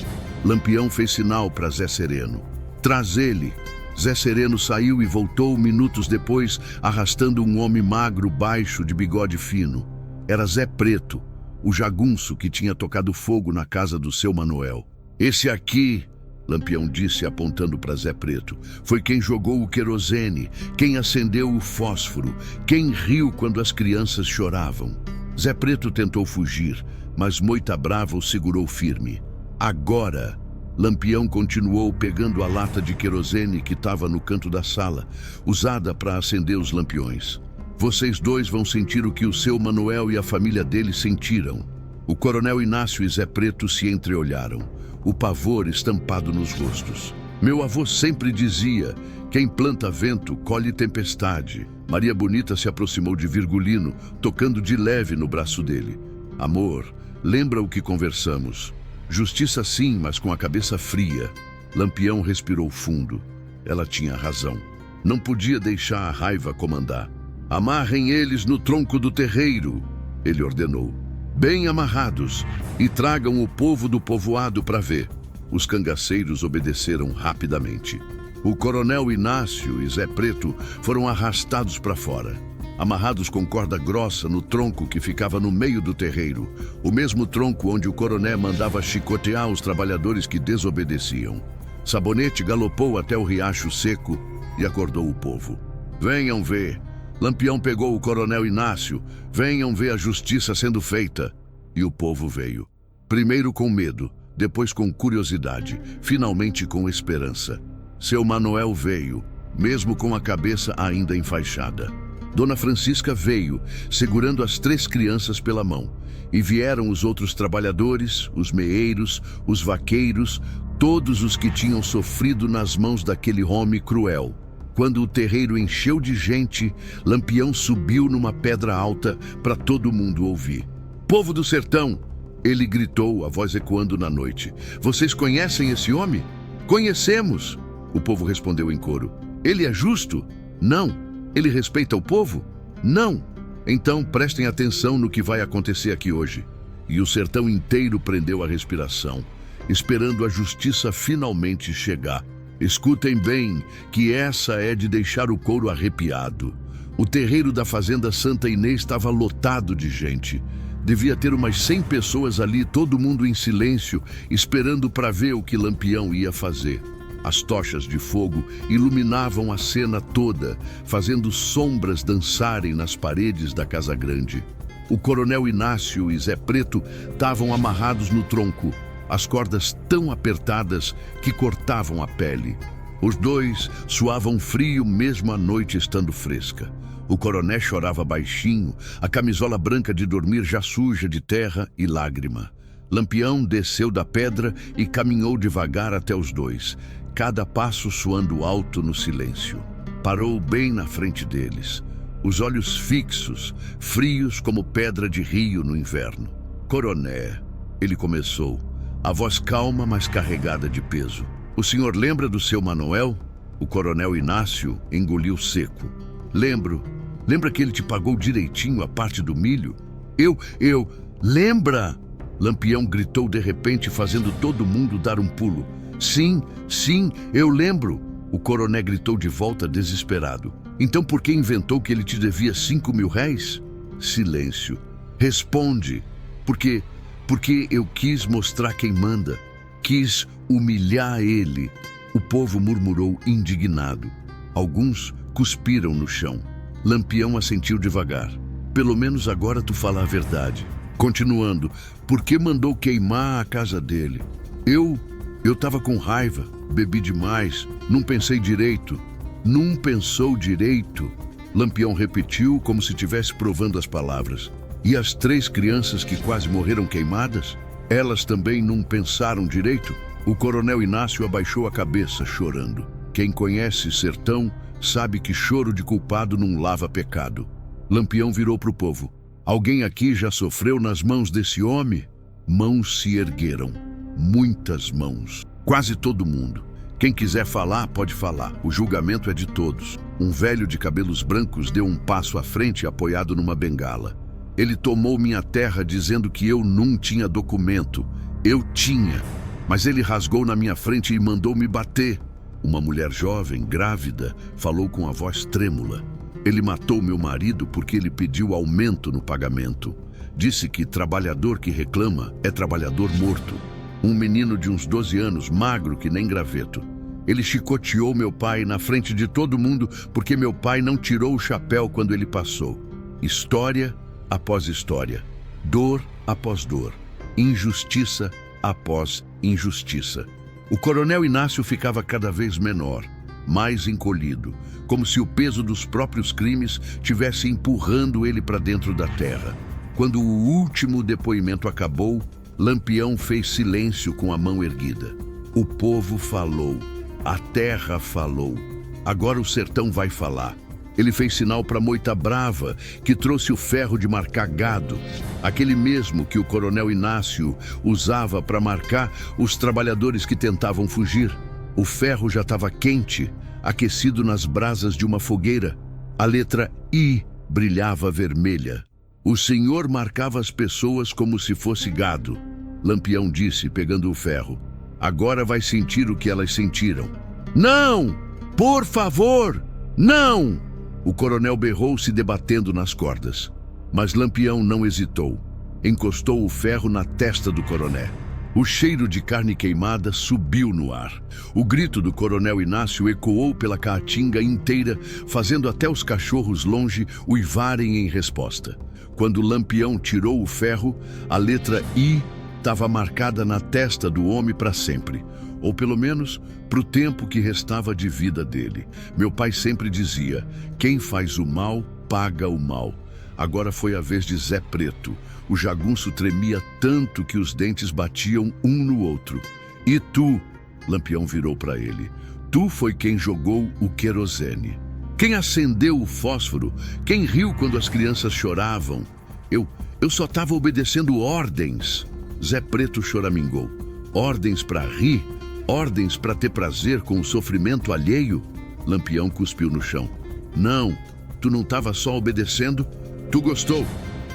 Lampião fez sinal para Zé Sereno. Traz ele. Zé Sereno saiu e voltou minutos depois, arrastando um homem magro, baixo, de bigode fino. Era Zé Preto, o jagunço que tinha tocado fogo na casa do seu Manuel. Esse aqui, Lampião disse apontando para Zé Preto, foi quem jogou o querosene, quem acendeu o fósforo, quem riu quando as crianças choravam. Zé Preto tentou fugir, mas Moita Brava o segurou firme. Agora, Lampião continuou pegando a lata de querosene que estava no canto da sala, usada para acender os lampiões. Vocês dois vão sentir o que o seu Manuel e a família dele sentiram. O coronel Inácio e Zé Preto se entreolharam, o pavor estampado nos rostos. Meu avô sempre dizia: quem planta vento, colhe tempestade. Maria Bonita se aproximou de Virgulino, tocando de leve no braço dele. Amor, lembra o que conversamos. Justiça sim, mas com a cabeça fria. Lampião respirou fundo. Ela tinha razão. Não podia deixar a raiva comandar. Amarrem eles no tronco do terreiro, ele ordenou. Bem amarrados, e tragam o povo do povoado para ver. Os cangaceiros obedeceram rapidamente. O coronel Inácio e Zé Preto foram arrastados para fora, amarrados com corda grossa no tronco que ficava no meio do terreiro, o mesmo tronco onde o coronel mandava chicotear os trabalhadores que desobedeciam. Sabonete galopou até o riacho seco e acordou o povo. Venham ver. Lampião pegou o coronel Inácio. Venham ver a justiça sendo feita. E o povo veio. Primeiro com medo, depois com curiosidade, finalmente com esperança. Seu Manuel veio, mesmo com a cabeça ainda enfaixada. Dona Francisca veio, segurando as 3 crianças pela mão. E vieram os outros trabalhadores, os meeiros, os vaqueiros, todos os que tinham sofrido nas mãos daquele homem cruel. Quando o terreiro encheu de gente, Lampião subiu numa pedra alta para todo mundo ouvir. Povo do sertão! Ele gritou, a voz ecoando na noite. Vocês conhecem esse homem? Conhecemos! O povo respondeu em coro. Ele é justo? Não. Ele respeita o povo? Não. Então prestem atenção no que vai acontecer aqui hoje. E o sertão inteiro prendeu a respiração, esperando a justiça finalmente chegar. Escutem bem, que essa é de deixar o couro arrepiado. O terreiro da fazenda Santa Inês estava lotado de gente. Devia ter umas 100 pessoas ali, todo mundo em silêncio, esperando para ver o que Lampião ia fazer. As tochas de fogo iluminavam a cena toda, fazendo sombras dançarem nas paredes da Casa Grande. O coronel Inácio e Zé Preto estavam amarrados no tronco, as cordas tão apertadas que cortavam a pele. Os dois suavam frio mesmo a noite estando fresca. O coronel chorava baixinho, a camisola branca de dormir já suja de terra e lágrima. Lampião desceu da pedra e caminhou devagar até os dois, cada passo soando alto no silêncio. Parou bem na frente deles, os olhos fixos, frios como pedra de rio no inverno. Coroné, ele começou, a voz calma, mas carregada de peso. O senhor lembra do seu Manuel? O coronel Inácio engoliu seco. Lembro. Lembra que ele te pagou direitinho a parte do milho? Lembra? Lampião gritou de repente, fazendo todo mundo dar um pulo. Sim, eu lembro. O coronel gritou de volta, desesperado. Então por que inventou que ele te devia 5.000 réis? Silêncio. Responde. Porque eu quis mostrar quem manda. Quis humilhar ele. O povo murmurou indignado. Alguns cuspiram no chão. Lampião assentiu devagar. Pelo menos agora tu fala a verdade. Continuando. Por que mandou queimar a casa dele? Eu tava com raiva, bebi demais, não pensei direito. Não pensou direito? Lampião repetiu como se estivesse provando as palavras. E as 3 crianças que quase morreram queimadas? Elas também não pensaram direito? O coronel Inácio abaixou a cabeça, chorando. Quem conhece sertão sabe que choro de culpado não lava pecado. Lampião virou para o povo. Alguém aqui já sofreu nas mãos desse homem? Mãos se ergueram. Muitas mãos. Quase todo mundo. Quem quiser falar, pode falar. O julgamento é de todos. Um velho de cabelos brancos deu um passo à frente, apoiado numa bengala. Ele tomou minha terra dizendo que eu não tinha documento. Eu tinha. Mas ele rasgou na minha frente e mandou me bater. Uma mulher jovem, grávida, falou com a voz trêmula. Ele matou meu marido porque ele pediu aumento no pagamento. Disse que trabalhador que reclama é trabalhador morto. Um menino de uns 12 anos, magro que nem graveto. Ele chicoteou meu pai na frente de todo mundo porque meu pai não tirou o chapéu quando ele passou. História após história. Dor após dor. Injustiça após injustiça. O coronel Inácio ficava cada vez menor, mais encolhido, como se o peso dos próprios crimes tivesse empurrando ele para dentro da terra. Quando o último depoimento acabou, Lampião fez silêncio com a mão erguida. O povo falou, a terra falou. Agora o sertão vai falar. Ele fez sinal para Moita Brava, que trouxe o ferro de marcar gado, aquele mesmo que o coronel Inácio usava para marcar os trabalhadores que tentavam fugir. O ferro já estava quente, aquecido nas brasas de uma fogueira. A letra I brilhava vermelha. O senhor marcava as pessoas como se fosse gado. Lampião disse, pegando o ferro. Agora vai sentir o que elas sentiram. Não! Por favor! Não! O coronel berrou, se debatendo nas cordas. Mas Lampião não hesitou. Encostou o ferro na testa do coronel. O cheiro de carne queimada subiu no ar. O grito do coronel Inácio ecoou pela caatinga inteira, fazendo até os cachorros longe uivarem em resposta. Quando Lampião tirou o ferro, a letra I estava marcada na testa do homem para sempre. Ou pelo menos para o tempo que restava de vida dele. Meu pai sempre dizia, quem faz o mal, paga o mal. Agora foi a vez de Zé Preto. O jagunço tremia tanto que os dentes batiam um no outro. E tu, Lampião virou para ele, tu foi quem jogou o querosene. Quem acendeu o fósforo? Quem riu quando as crianças choravam? Eu só estava obedecendo ordens. Zé Preto choramingou. Ordens para rir? Ordens para ter prazer com o sofrimento alheio? Lampião cuspiu no chão. Não, tu não estava só obedecendo, tu gostou.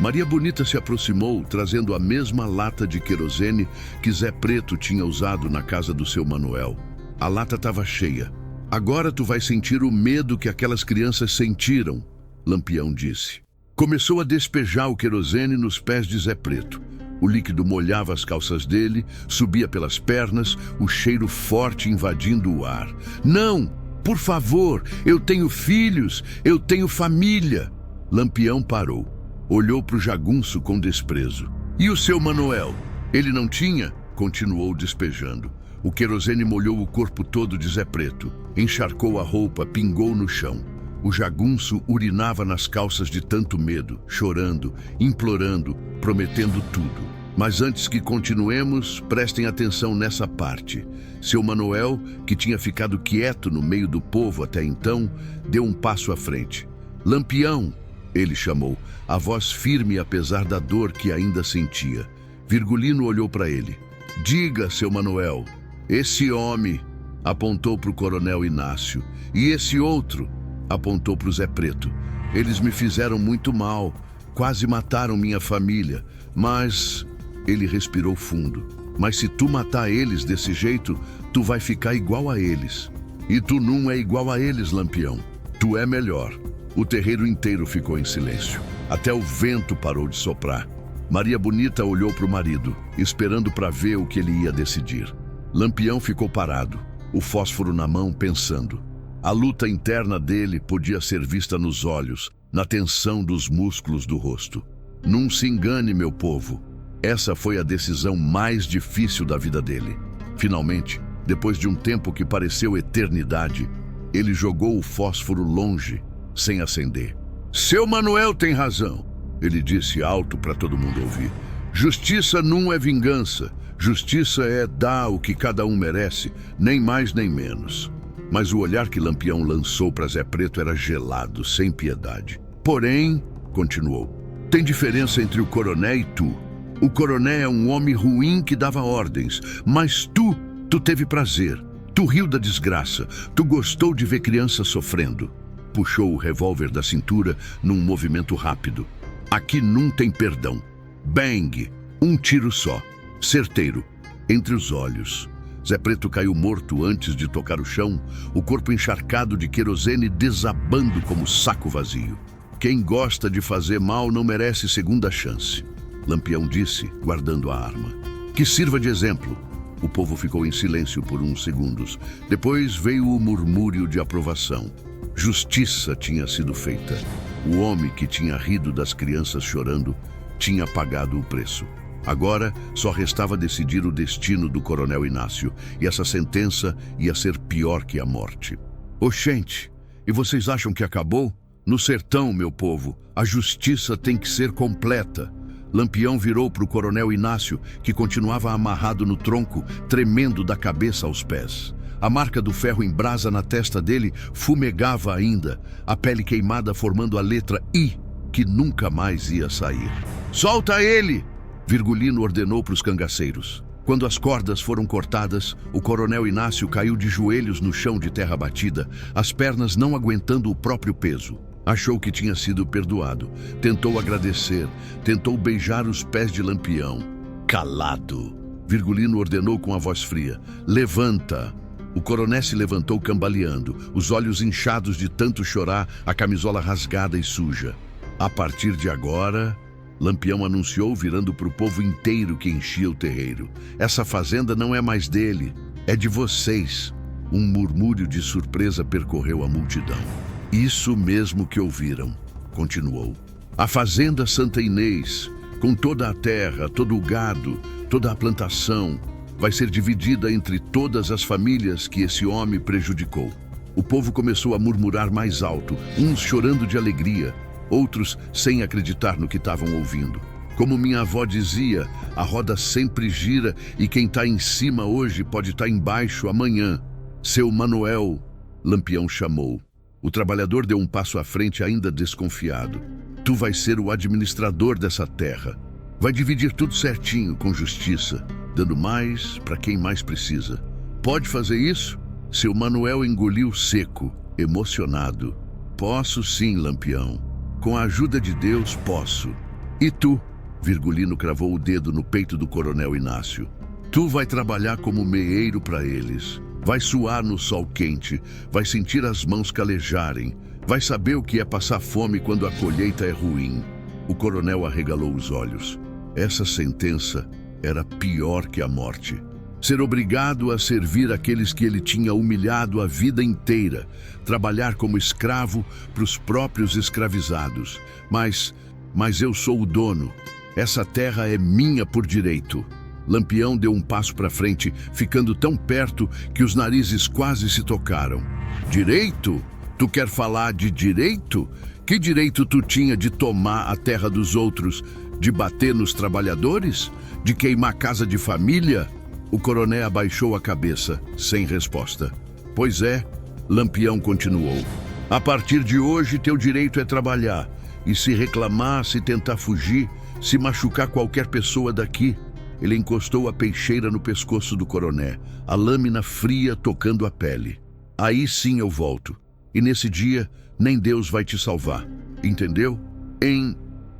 Maria Bonita se aproximou, trazendo a mesma lata de querosene que Zé Preto tinha usado na casa do seu Manuel. A lata estava cheia. Agora tu vai sentir o medo que aquelas crianças sentiram, Lampião disse. Começou a despejar o querosene nos pés de Zé Preto. O líquido molhava as calças dele, subia pelas pernas, o cheiro forte invadindo o ar. Não, por favor, eu tenho filhos, eu tenho família. Lampião parou, olhou para o jagunço com desprezo. E o seu Manuel? Ele não tinha? Continuou despejando. O querosene molhou o corpo todo de Zé Preto, encharcou a roupa, pingou no chão. O jagunço urinava nas calças de tanto medo, chorando, implorando, prometendo tudo. Mas antes que continuemos, prestem atenção nessa parte. Seu Manuel, que tinha ficado quieto no meio do povo até então, deu um passo à frente. Lampião, ele chamou, a voz firme apesar da dor que ainda sentia. Virgulino olhou para ele. Diga, seu Manuel, esse homem, apontou para o coronel Inácio, e esse outro, apontou para o Zé Preto. Eles me fizeram muito mal, quase mataram minha família, mas... Ele respirou fundo. Mas se tu matar eles desse jeito, tu vai ficar igual a eles. E tu não é igual a eles, Lampião. Tu é melhor. O terreiro inteiro ficou em silêncio. Até o vento parou de soprar. Maria Bonita olhou para o marido, esperando para ver o que ele ia decidir. Lampião ficou parado, o fósforo na mão, pensando. A luta interna dele podia ser vista nos olhos, na tensão dos músculos do rosto. Não se engane, meu povo. Essa foi a decisão mais difícil da vida dele. Finalmente, depois de um tempo que pareceu eternidade, ele jogou o fósforo longe, sem acender. Seu Manuel tem razão, ele disse alto para todo mundo ouvir. Justiça não é vingança. Justiça é dar o que cada um merece, nem mais nem menos. Mas o olhar que Lampião lançou para Zé Preto era gelado, sem piedade. Porém, continuou, tem diferença entre o coronel e tu. O coronel é um homem ruim que dava ordens, mas tu teve prazer. Tu riu da desgraça, tu gostou de ver crianças sofrendo. Puxou o revólver da cintura num movimento rápido. Aqui não tem perdão. Bang! Um tiro só, certeiro, entre os olhos. Zé Preto caiu morto antes de tocar o chão, o corpo encharcado de querosene desabando como saco vazio. Quem gosta de fazer mal não merece segunda chance. Lampião disse, guardando a arma. Que sirva de exemplo. O povo ficou em silêncio por uns segundos. Depois veio o murmúrio de aprovação. Justiça tinha sido feita. O homem que tinha rido das crianças chorando tinha pagado o preço. Agora só restava decidir o destino do coronel Inácio, e essa sentença ia ser pior que a morte. Oxente, e vocês acham que acabou? No sertão, meu povo, a justiça tem que ser completa. Lampião virou para o coronel Inácio, que continuava amarrado no tronco, tremendo da cabeça aos pés. A marca do ferro em brasa na testa dele fumegava ainda, a pele queimada formando a letra I, que nunca mais ia sair. "Solta ele!" Virgulino ordenou para os cangaceiros. Quando as cordas foram cortadas, o coronel Inácio caiu de joelhos no chão de terra batida, as pernas não aguentando o próprio peso. Achou que tinha sido perdoado. Tentou agradecer. Tentou beijar os pés de Lampião. "Calado!" Virgulino ordenou com a voz fria. "Levanta!" O coronel se levantou cambaleando, os olhos inchados de tanto chorar, a camisola rasgada e suja. "A partir de agora..." Lampião anunciou, virando para o povo inteiro que enchia o terreiro. "Essa fazenda não é mais dele, é de vocês." Um murmúrio de surpresa percorreu a multidão. "Isso mesmo que ouviram", continuou. "A fazenda Santa Inês, com toda a terra, todo o gado, toda a plantação, vai ser dividida entre todas as famílias que esse homem prejudicou." O povo começou a murmurar mais alto, uns chorando de alegria, outros sem acreditar no que estavam ouvindo. Como minha avó dizia, a roda sempre gira e quem está em cima hoje pode estar embaixo amanhã. "Seu Manuel", Lampião chamou. O trabalhador deu um passo à frente ainda desconfiado. "Tu vai ser o administrador dessa terra. Vai dividir tudo certinho, com justiça, dando mais para quem mais precisa. Pode fazer isso?" Seu Manuel engoliu seco, emocionado. "Posso sim, Lampião. Com a ajuda de Deus, posso." "E tu?" Virgulino cravou o dedo no peito do coronel Inácio. "Tu vai trabalhar como meeiro para eles. Vai suar no sol quente, vai sentir as mãos calejarem, vai saber o que é passar fome quando a colheita é ruim." O coronel arregalou os olhos. Essa sentença era pior que a morte. Ser obrigado a servir aqueles que ele tinha humilhado a vida inteira, trabalhar como escravo para os próprios escravizados. Mas eu sou o dono. Essa terra é minha por direito." Lampião deu um passo para frente, ficando tão perto que os narizes quase se tocaram. "Direito? Tu quer falar de direito? Que direito tu tinha de tomar a terra dos outros, de bater nos trabalhadores, de queimar casa de família?" O coronel abaixou a cabeça, sem resposta. "Pois é", Lampião continuou. "A partir de hoje, teu direito é trabalhar. E se reclamar, se tentar fugir, se machucar qualquer pessoa daqui..." Ele encostou a peixeira no pescoço do coronel, a lâmina fria tocando a pele. "Aí sim eu volto. E nesse dia, nem Deus vai te salvar. Entendeu?"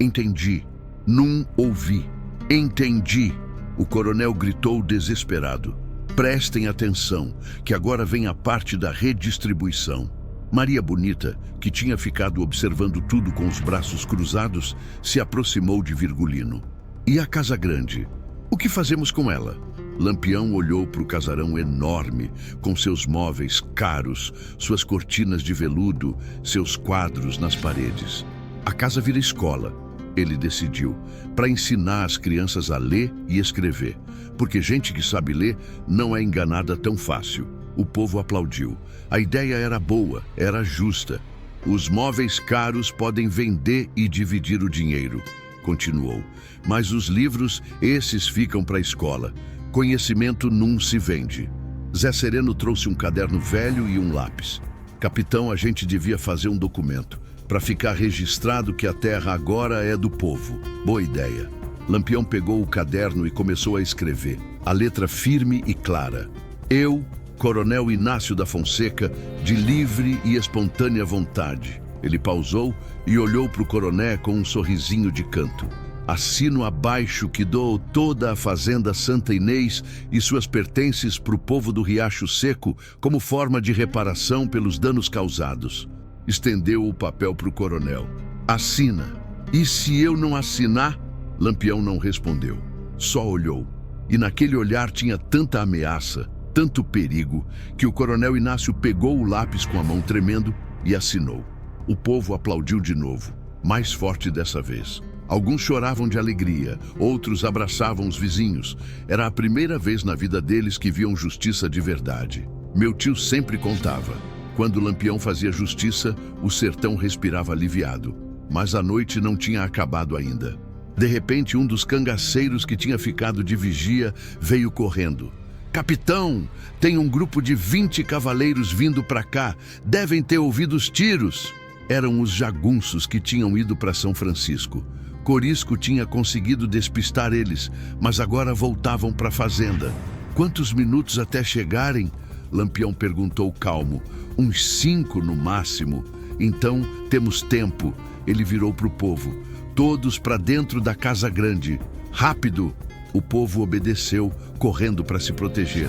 Entendi. Não ouvi. Entendi." O coronel gritou desesperado. "Prestem atenção, que agora vem a parte da redistribuição." Maria Bonita, que tinha ficado observando tudo com os braços cruzados, se aproximou de Virgulino. "E a casa grande? O que fazemos com ela?" Lampião olhou para o casarão enorme, com seus móveis caros, suas cortinas de veludo, seus quadros nas paredes. "A casa vira escola", ele decidiu, "para ensinar as crianças a ler e escrever, porque gente que sabe ler não é enganada tão fácil." O povo aplaudiu. A ideia era boa, era justa. "Os móveis caros podem vender e dividir o dinheiro", continuou. "Mas os livros, esses ficam para a escola. Conhecimento não se vende." Zé Sereno trouxe um caderno velho e um lápis. "Capitão, a gente devia fazer um documento, para ficar registrado que a terra agora é do povo." "Boa ideia." Lampião pegou o caderno e começou a escrever, a letra firme e clara. "Eu, Coronel Inácio da Fonseca, de livre e espontânea vontade." Ele pausou e olhou para o coronel com um sorrisinho de canto. "Assino abaixo que dou toda a fazenda Santa Inês e suas pertences para o povo do Riacho Seco como forma de reparação pelos danos causados." Estendeu o papel para o coronel. "Assina." "E se eu não assinar?" Lampião não respondeu, só olhou. E naquele olhar tinha tanta ameaça, tanto perigo, que o coronel Inácio pegou o lápis com a mão tremendo e assinou. O povo aplaudiu de novo, mais forte dessa vez. Alguns choravam de alegria, outros abraçavam os vizinhos. Era a primeira vez na vida deles que viam justiça de verdade. Meu tio sempre contava. Quando Lampião fazia justiça, o sertão respirava aliviado. Mas a noite não tinha acabado ainda. De repente, um dos cangaceiros que tinha ficado de vigia veio correndo. "Capitão, tem um grupo de 20 cavaleiros vindo para cá. Devem ter ouvido os tiros." Eram os jagunços que tinham ido para São Francisco. Corisco tinha conseguido despistar eles, mas agora voltavam para a fazenda. "Quantos minutos até chegarem?" Lampião perguntou calmo. "Uns 5 no máximo." "Então temos tempo." Ele virou para o povo. "Todos para dentro da casa grande. Rápido!" O povo obedeceu, correndo para se proteger.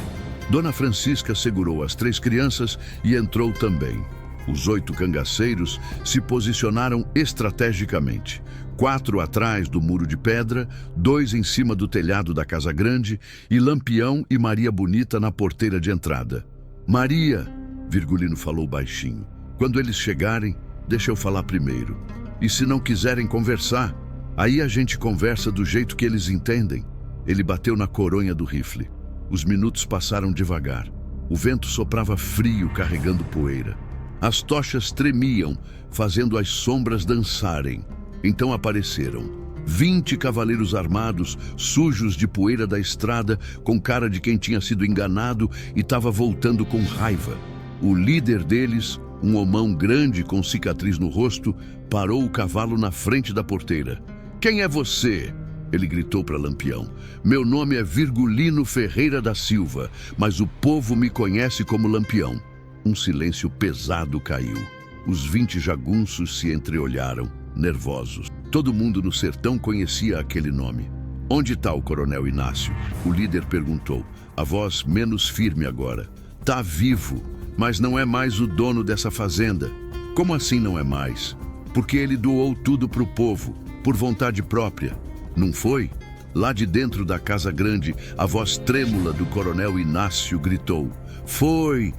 Dona Francisca segurou as 3 crianças e entrou também. Os 8 cangaceiros se posicionaram estrategicamente. 4 atrás do muro de pedra, 2 em cima do telhado da casa grande e Lampião e Maria Bonita na porteira de entrada. "Maria", Virgulino falou baixinho, "quando eles chegarem, deixa eu falar primeiro. E se não quiserem conversar, aí a gente conversa do jeito que eles entendem." Ele bateu na coronha do rifle. Os minutos passaram devagar. O vento soprava frio, carregando poeira. As tochas tremiam, fazendo as sombras dançarem. Então apareceram 20 cavaleiros armados, sujos de poeira da estrada, com cara de quem tinha sido enganado e estava voltando com raiva. O líder deles, um homão grande com cicatriz no rosto, parou o cavalo na frente da porteira. "Quem é você?" Ele gritou para Lampião. "Meu nome é Virgulino Ferreira da Silva, mas o povo me conhece como Lampião." Um silêncio pesado caiu. Os 20 jagunços se entreolharam, nervosos. Todo mundo no sertão conhecia aquele nome. "Onde está o coronel Inácio?" O líder perguntou, a voz menos firme agora. "Tá vivo, mas não é mais o dono dessa fazenda." "Como assim não é mais?" "Porque ele doou tudo para o povo, por vontade própria." "Não foi?" Lá de dentro da casa grande, a voz trêmula do coronel Inácio gritou. Foi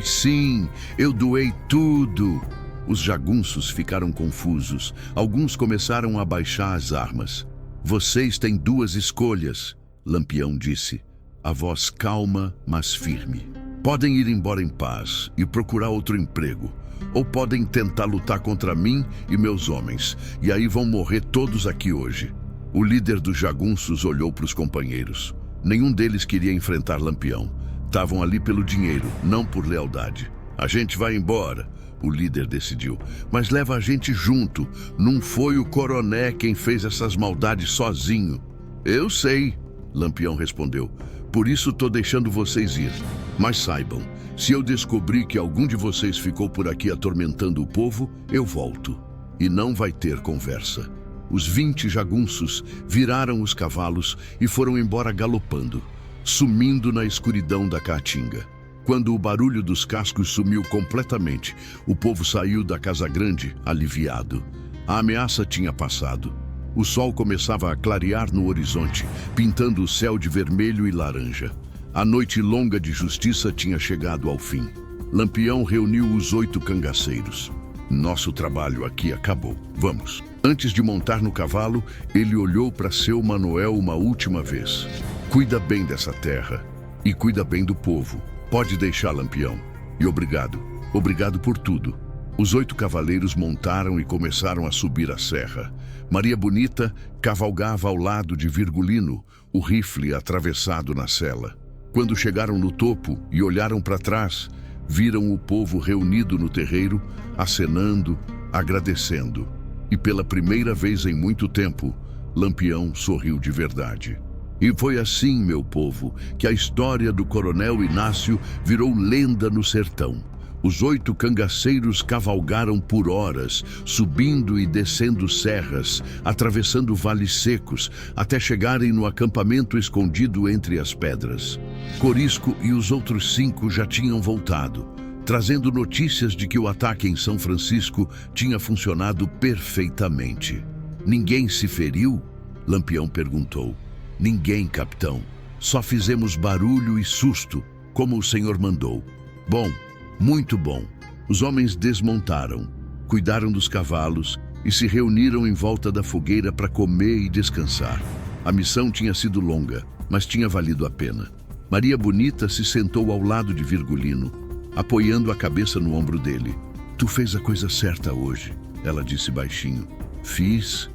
sim, eu doei tudo." Os jagunços ficaram confusos. Alguns começaram a baixar as armas. "Vocês têm 2 escolhas", Lampião disse, a voz calma, mas firme. "Podem ir embora em paz e procurar outro emprego, ou podem tentar lutar contra mim e meus homens, e aí vão morrer todos aqui hoje." O líder dos jagunços olhou para os companheiros. Nenhum deles queria enfrentar Lampião. Estavam ali pelo dinheiro, não por lealdade. "A gente vai embora", o líder decidiu. "Mas leva a gente junto. Não foi o coroné quem fez essas maldades sozinho." "Eu sei", Lampião respondeu. "Por isso tô deixando vocês ir. Mas saibam, se eu descobrir que algum de vocês ficou por aqui atormentando o povo, eu volto. E não vai ter conversa." Os 20 jagunços viraram os cavalos e foram embora galopando, sumindo na escuridão da caatinga. Quando o barulho dos cascos sumiu completamente, o povo saiu da casa grande, aliviado. A ameaça tinha passado. O sol começava a clarear no horizonte, pintando o céu de vermelho e laranja. A noite longa de justiça tinha chegado ao fim. Lampião reuniu os 8 cangaceiros. "Nosso trabalho aqui acabou. Vamos." Antes de montar no cavalo, ele olhou para seu Manuel uma última vez. "Cuida bem dessa terra e cuida bem do povo. Pode deixar, Lampião. E obrigado. Obrigado por tudo." Os 8 cavaleiros montaram e começaram a subir a serra. Maria Bonita cavalgava ao lado de Virgulino, o rifle atravessado na sela. Quando chegaram no topo e olharam para trás, viram o povo reunido no terreiro, acenando, agradecendo. E pela primeira vez em muito tempo, Lampião sorriu de verdade. E foi assim, meu povo, que a história do coronel Inácio virou lenda no sertão. Os 8 cangaceiros cavalgaram por horas, subindo e descendo serras, atravessando vales secos, até chegarem no acampamento escondido entre as pedras. Corisco e os outros 5 já tinham voltado, trazendo notícias de que o ataque em São Francisco tinha funcionado perfeitamente. "Ninguém se feriu?" Lampião perguntou. "Ninguém, capitão. Só fizemos barulho e susto, como o senhor mandou." "Bom, muito bom." Os homens desmontaram, cuidaram dos cavalos e se reuniram em volta da fogueira para comer e descansar. A missão tinha sido longa, mas tinha valido a pena. Maria Bonita se sentou ao lado de Virgulino, apoiando a cabeça no ombro dele. Tu fez a coisa certa hoje, ela disse baixinho. Fez.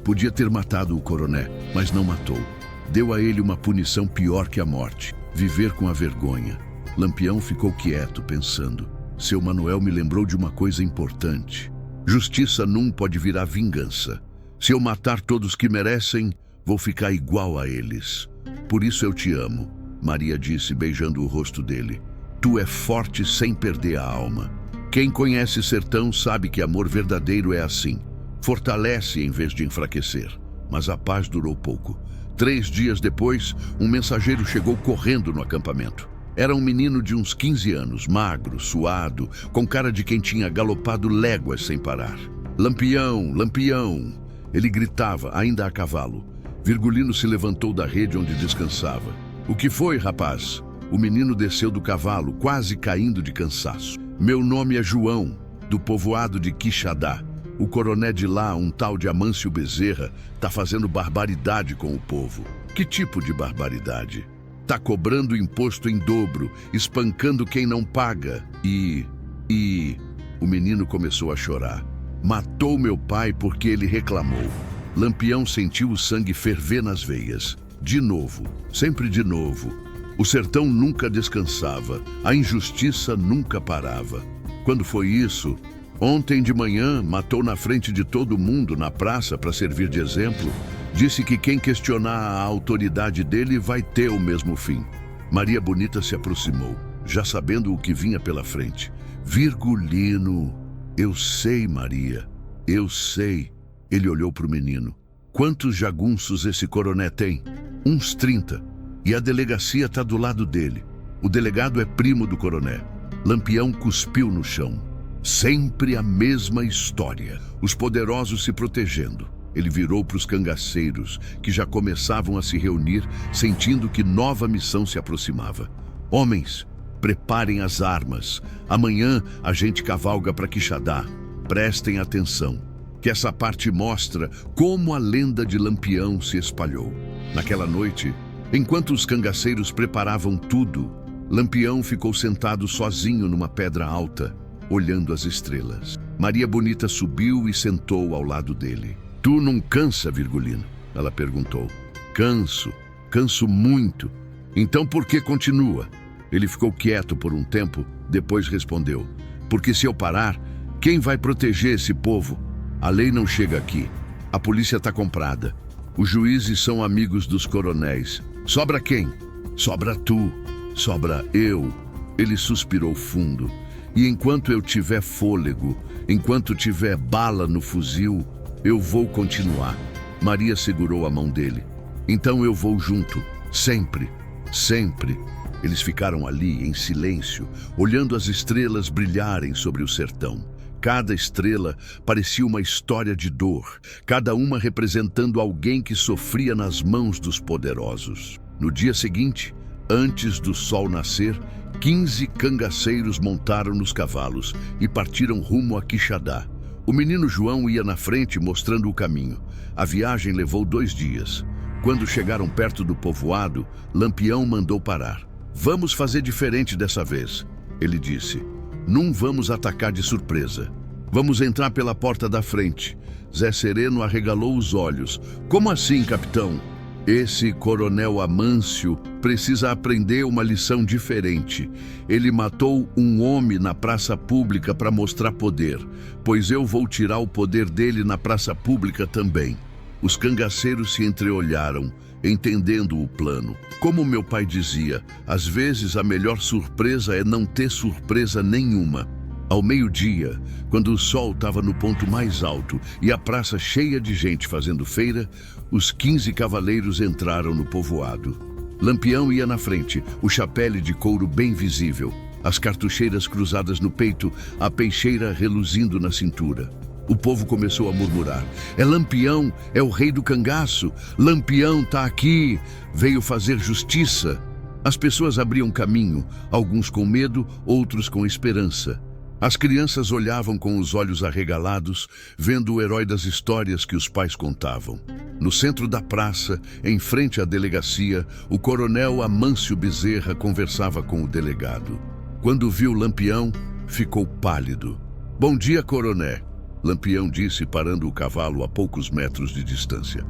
Podia ter matado o coroné, mas não matou. Deu a ele uma punição pior que a morte, viver com a vergonha. Lampião ficou quieto, pensando. Seu Manuel me lembrou de uma coisa importante. Justiça não pode virar vingança. Se eu matar todos que merecem, vou ficar igual a eles. Por isso eu te amo, Maria disse, beijando o rosto dele. Tu é forte sem perder a alma. Quem conhece sertão sabe que amor verdadeiro é assim. Fortalece em vez de enfraquecer. Mas a paz durou pouco. 3 dias depois, um mensageiro chegou correndo no acampamento. Era um menino de uns 15 anos, magro, suado, com cara de quem tinha galopado léguas sem parar. Lampião, Lampião! Ele gritava, ainda a cavalo. Virgulino se levantou da rede onde descansava. O que foi, rapaz? O menino desceu do cavalo, quase caindo de cansaço. Meu nome é João, do povoado de Quixadá. O coroné de lá, um tal de Amâncio Bezerra, tá fazendo barbaridade com o povo. Que tipo de barbaridade? Tá cobrando imposto em dobro, espancando quem não paga. O menino começou a chorar. Matou meu pai porque ele reclamou. Lampião sentiu o sangue ferver nas veias. De novo, sempre de novo. O sertão nunca descansava, a injustiça nunca parava. Quando foi isso? Ontem de manhã, matou na frente de todo mundo na praça para servir de exemplo. Disse que quem questionar a autoridade dele vai ter o mesmo fim. Maria Bonita se aproximou, já sabendo o que vinha pela frente. Virgulino, eu sei, Maria, eu sei. Ele olhou para o menino. Quantos jagunços esse coroné tem? Uns 30. E a delegacia está do lado dele. O delegado é primo do coroné. Lampião cuspiu no chão. Sempre a mesma história. Os poderosos se protegendo. Ele virou para os cangaceiros, que já começavam a se reunir, sentindo que nova missão se aproximava. Homens, preparem as armas. Amanhã a gente cavalga para Quixadá. Prestem atenção, que essa parte mostra como a lenda de Lampião se espalhou. Naquela noite, enquanto os cangaceiros preparavam tudo, Lampião ficou sentado sozinho numa pedra alta, olhando as estrelas. Maria Bonita subiu e sentou ao lado dele. Tu não cansa, Virgulino? Ela perguntou. Canso muito. Então por que continua? Ele ficou quieto por um tempo, depois respondeu. Porque se eu parar, quem vai proteger esse povo? A lei não chega aqui. A polícia está comprada. Os juízes são amigos dos coronéis. Sobra quem? Sobra tu. Sobra eu. Ele suspirou fundo. E enquanto eu tiver fôlego, enquanto tiver bala no fuzil, eu vou continuar. Maria segurou a mão dele. Então eu vou junto. Sempre. Sempre. Eles ficaram ali, em silêncio, olhando as estrelas brilharem sobre o sertão. Cada estrela parecia uma história de dor, cada uma representando alguém que sofria nas mãos dos poderosos. No dia seguinte, antes do sol nascer, 15 cangaceiros montaram nos cavalos e partiram rumo a Quixadá. O menino João ia na frente mostrando o caminho. A viagem levou 2 dias. Quando chegaram perto do povoado, Lampião mandou parar. Vamos fazer diferente dessa vez, ele disse. Não vamos atacar de surpresa. Vamos entrar pela porta da frente. Zé Sereno arregalou os olhos. Como assim, capitão? Esse coronel Amâncio precisa aprender uma lição diferente. Ele matou um homem na praça pública para mostrar poder, pois eu vou tirar o poder dele na praça pública também. Os cangaceiros se entreolharam, entendendo o plano. Como meu pai dizia, às vezes a melhor surpresa é não ter surpresa nenhuma. Ao meio-dia, quando o sol estava no ponto mais alto e a praça cheia de gente fazendo feira, os 15 cavaleiros entraram no povoado. Lampião ia na frente, o chapéu de couro bem visível, as cartucheiras cruzadas no peito, a peixeira reluzindo na cintura. O povo começou a murmurar. É Lampião, é o rei do cangaço. Lampião tá aqui, veio fazer justiça. As pessoas abriam caminho, alguns com medo, outros com esperança. As crianças olhavam com os olhos arregalados, vendo o herói das histórias que os pais contavam. No centro da praça, em frente à delegacia, o coronel Amâncio Bezerra conversava com o delegado. Quando viu Lampião, ficou pálido. "Bom dia, coroné", Lampião disse, parando o cavalo a poucos metros de distância.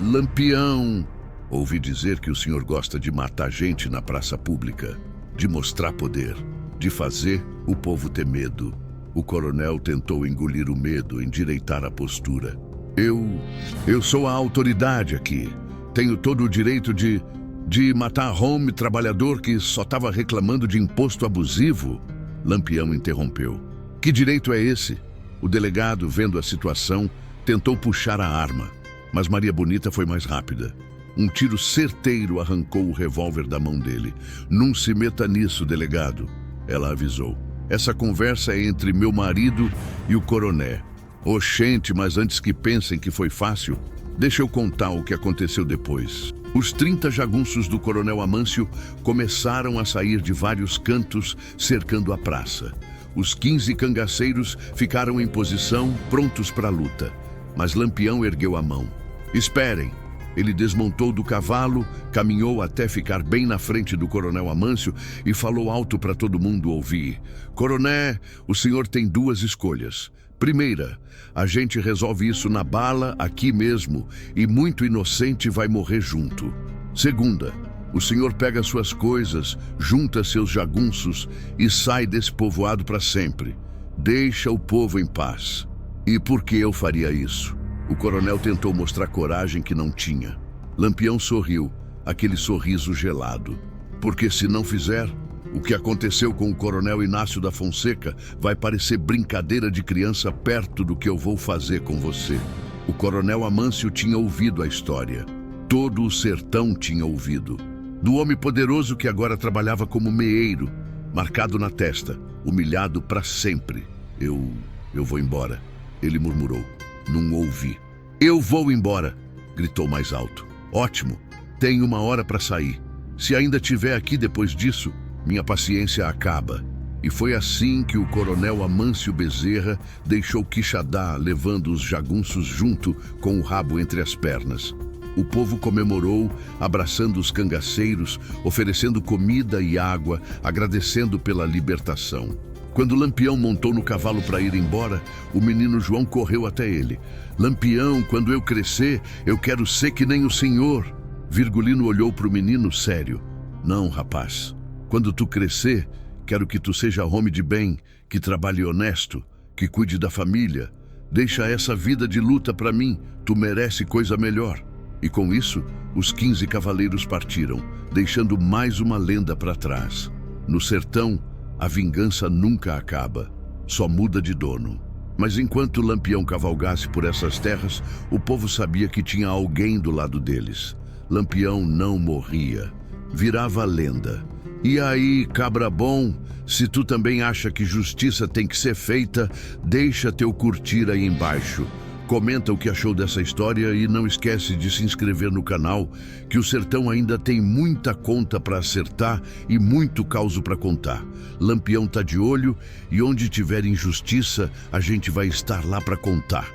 Lampião, ouvi dizer que o senhor gosta de matar gente na praça pública, de mostrar poder, de fazer o povo ter medo." O coronel tentou engolir o medo, endireitar a postura. Eu sou a autoridade aqui. Tenho todo o direito de matar home trabalhador que só estava reclamando de imposto abusivo. Lampião interrompeu. "Que direito é esse?" O delegado, vendo a situação, tentou puxar a arma, mas Maria Bonita foi mais rápida. Um tiro certeiro arrancou o revólver da mão dele. "Não se meta nisso, delegado", ela avisou. "Essa conversa é entre meu marido e o coroné." "Oxente, mas antes que pensem que foi fácil, deixa eu contar o que aconteceu depois." Os 30 jagunços do coronel Amâncio começaram a sair de vários cantos, cercando a praça. Os 15 cangaceiros ficaram em posição, prontos para a luta. Mas Lampião ergueu a mão. "Esperem." Ele desmontou do cavalo, caminhou até ficar bem na frente do coronel Amâncio e falou alto para todo mundo ouvir. "Coroné, o senhor tem 2 escolhas. Primeira, a gente resolve isso na bala, aqui mesmo, e muito inocente vai morrer junto. Segunda, o senhor pega suas coisas, junta seus jagunços e sai desse povoado para sempre. Deixa o povo em paz." "E por que eu faria isso?" O coronel tentou mostrar coragem que não tinha. Lampião sorriu, aquele sorriso gelado. "Porque se não fizer, o que aconteceu com o coronel Inácio da Fonseca vai parecer brincadeira de criança perto do que eu vou fazer com você." O coronel Amâncio tinha ouvido a história. Todo o sertão tinha ouvido. Do homem poderoso que agora trabalhava como meeiro, marcado na testa, humilhado para sempre. Eu vou embora", ele murmurou. "Não ouvi." "Eu vou embora", gritou mais alto. "Ótimo, tenho 1 hora para sair. Se ainda estiver aqui depois disso, minha paciência acaba." E foi assim que o coronel Amâncio Bezerra deixou Quixadá, levando os jagunços junto com o rabo entre as pernas. O povo comemorou, abraçando os cangaceiros, oferecendo comida e água, agradecendo pela libertação. Quando Lampião montou no cavalo para ir embora, o menino João correu até ele. "Lampião, quando eu crescer, eu quero ser que nem o senhor." Virgulino olhou para o menino sério. "Não, rapaz. Quando tu crescer, quero que tu seja homem de bem, que trabalhe honesto, que cuide da família. Deixa essa vida de luta para mim, tu merece coisa melhor." E com isso, os 15 cavaleiros partiram, deixando mais uma lenda para trás. No sertão, a vingança nunca acaba, só muda de dono. Mas enquanto Lampião cavalgasse por essas terras, o povo sabia que tinha alguém do lado deles. Lampião não morria, virava lenda. "E aí, cabra bom, se tu também acha que justiça tem que ser feita, deixa teu curtir aí embaixo. Comenta o que achou dessa história e não esquece de se inscrever no canal, que o sertão ainda tem muita conta para acertar e muito causo para contar. Lampião tá de olho e onde tiver injustiça, a gente vai estar lá para contar.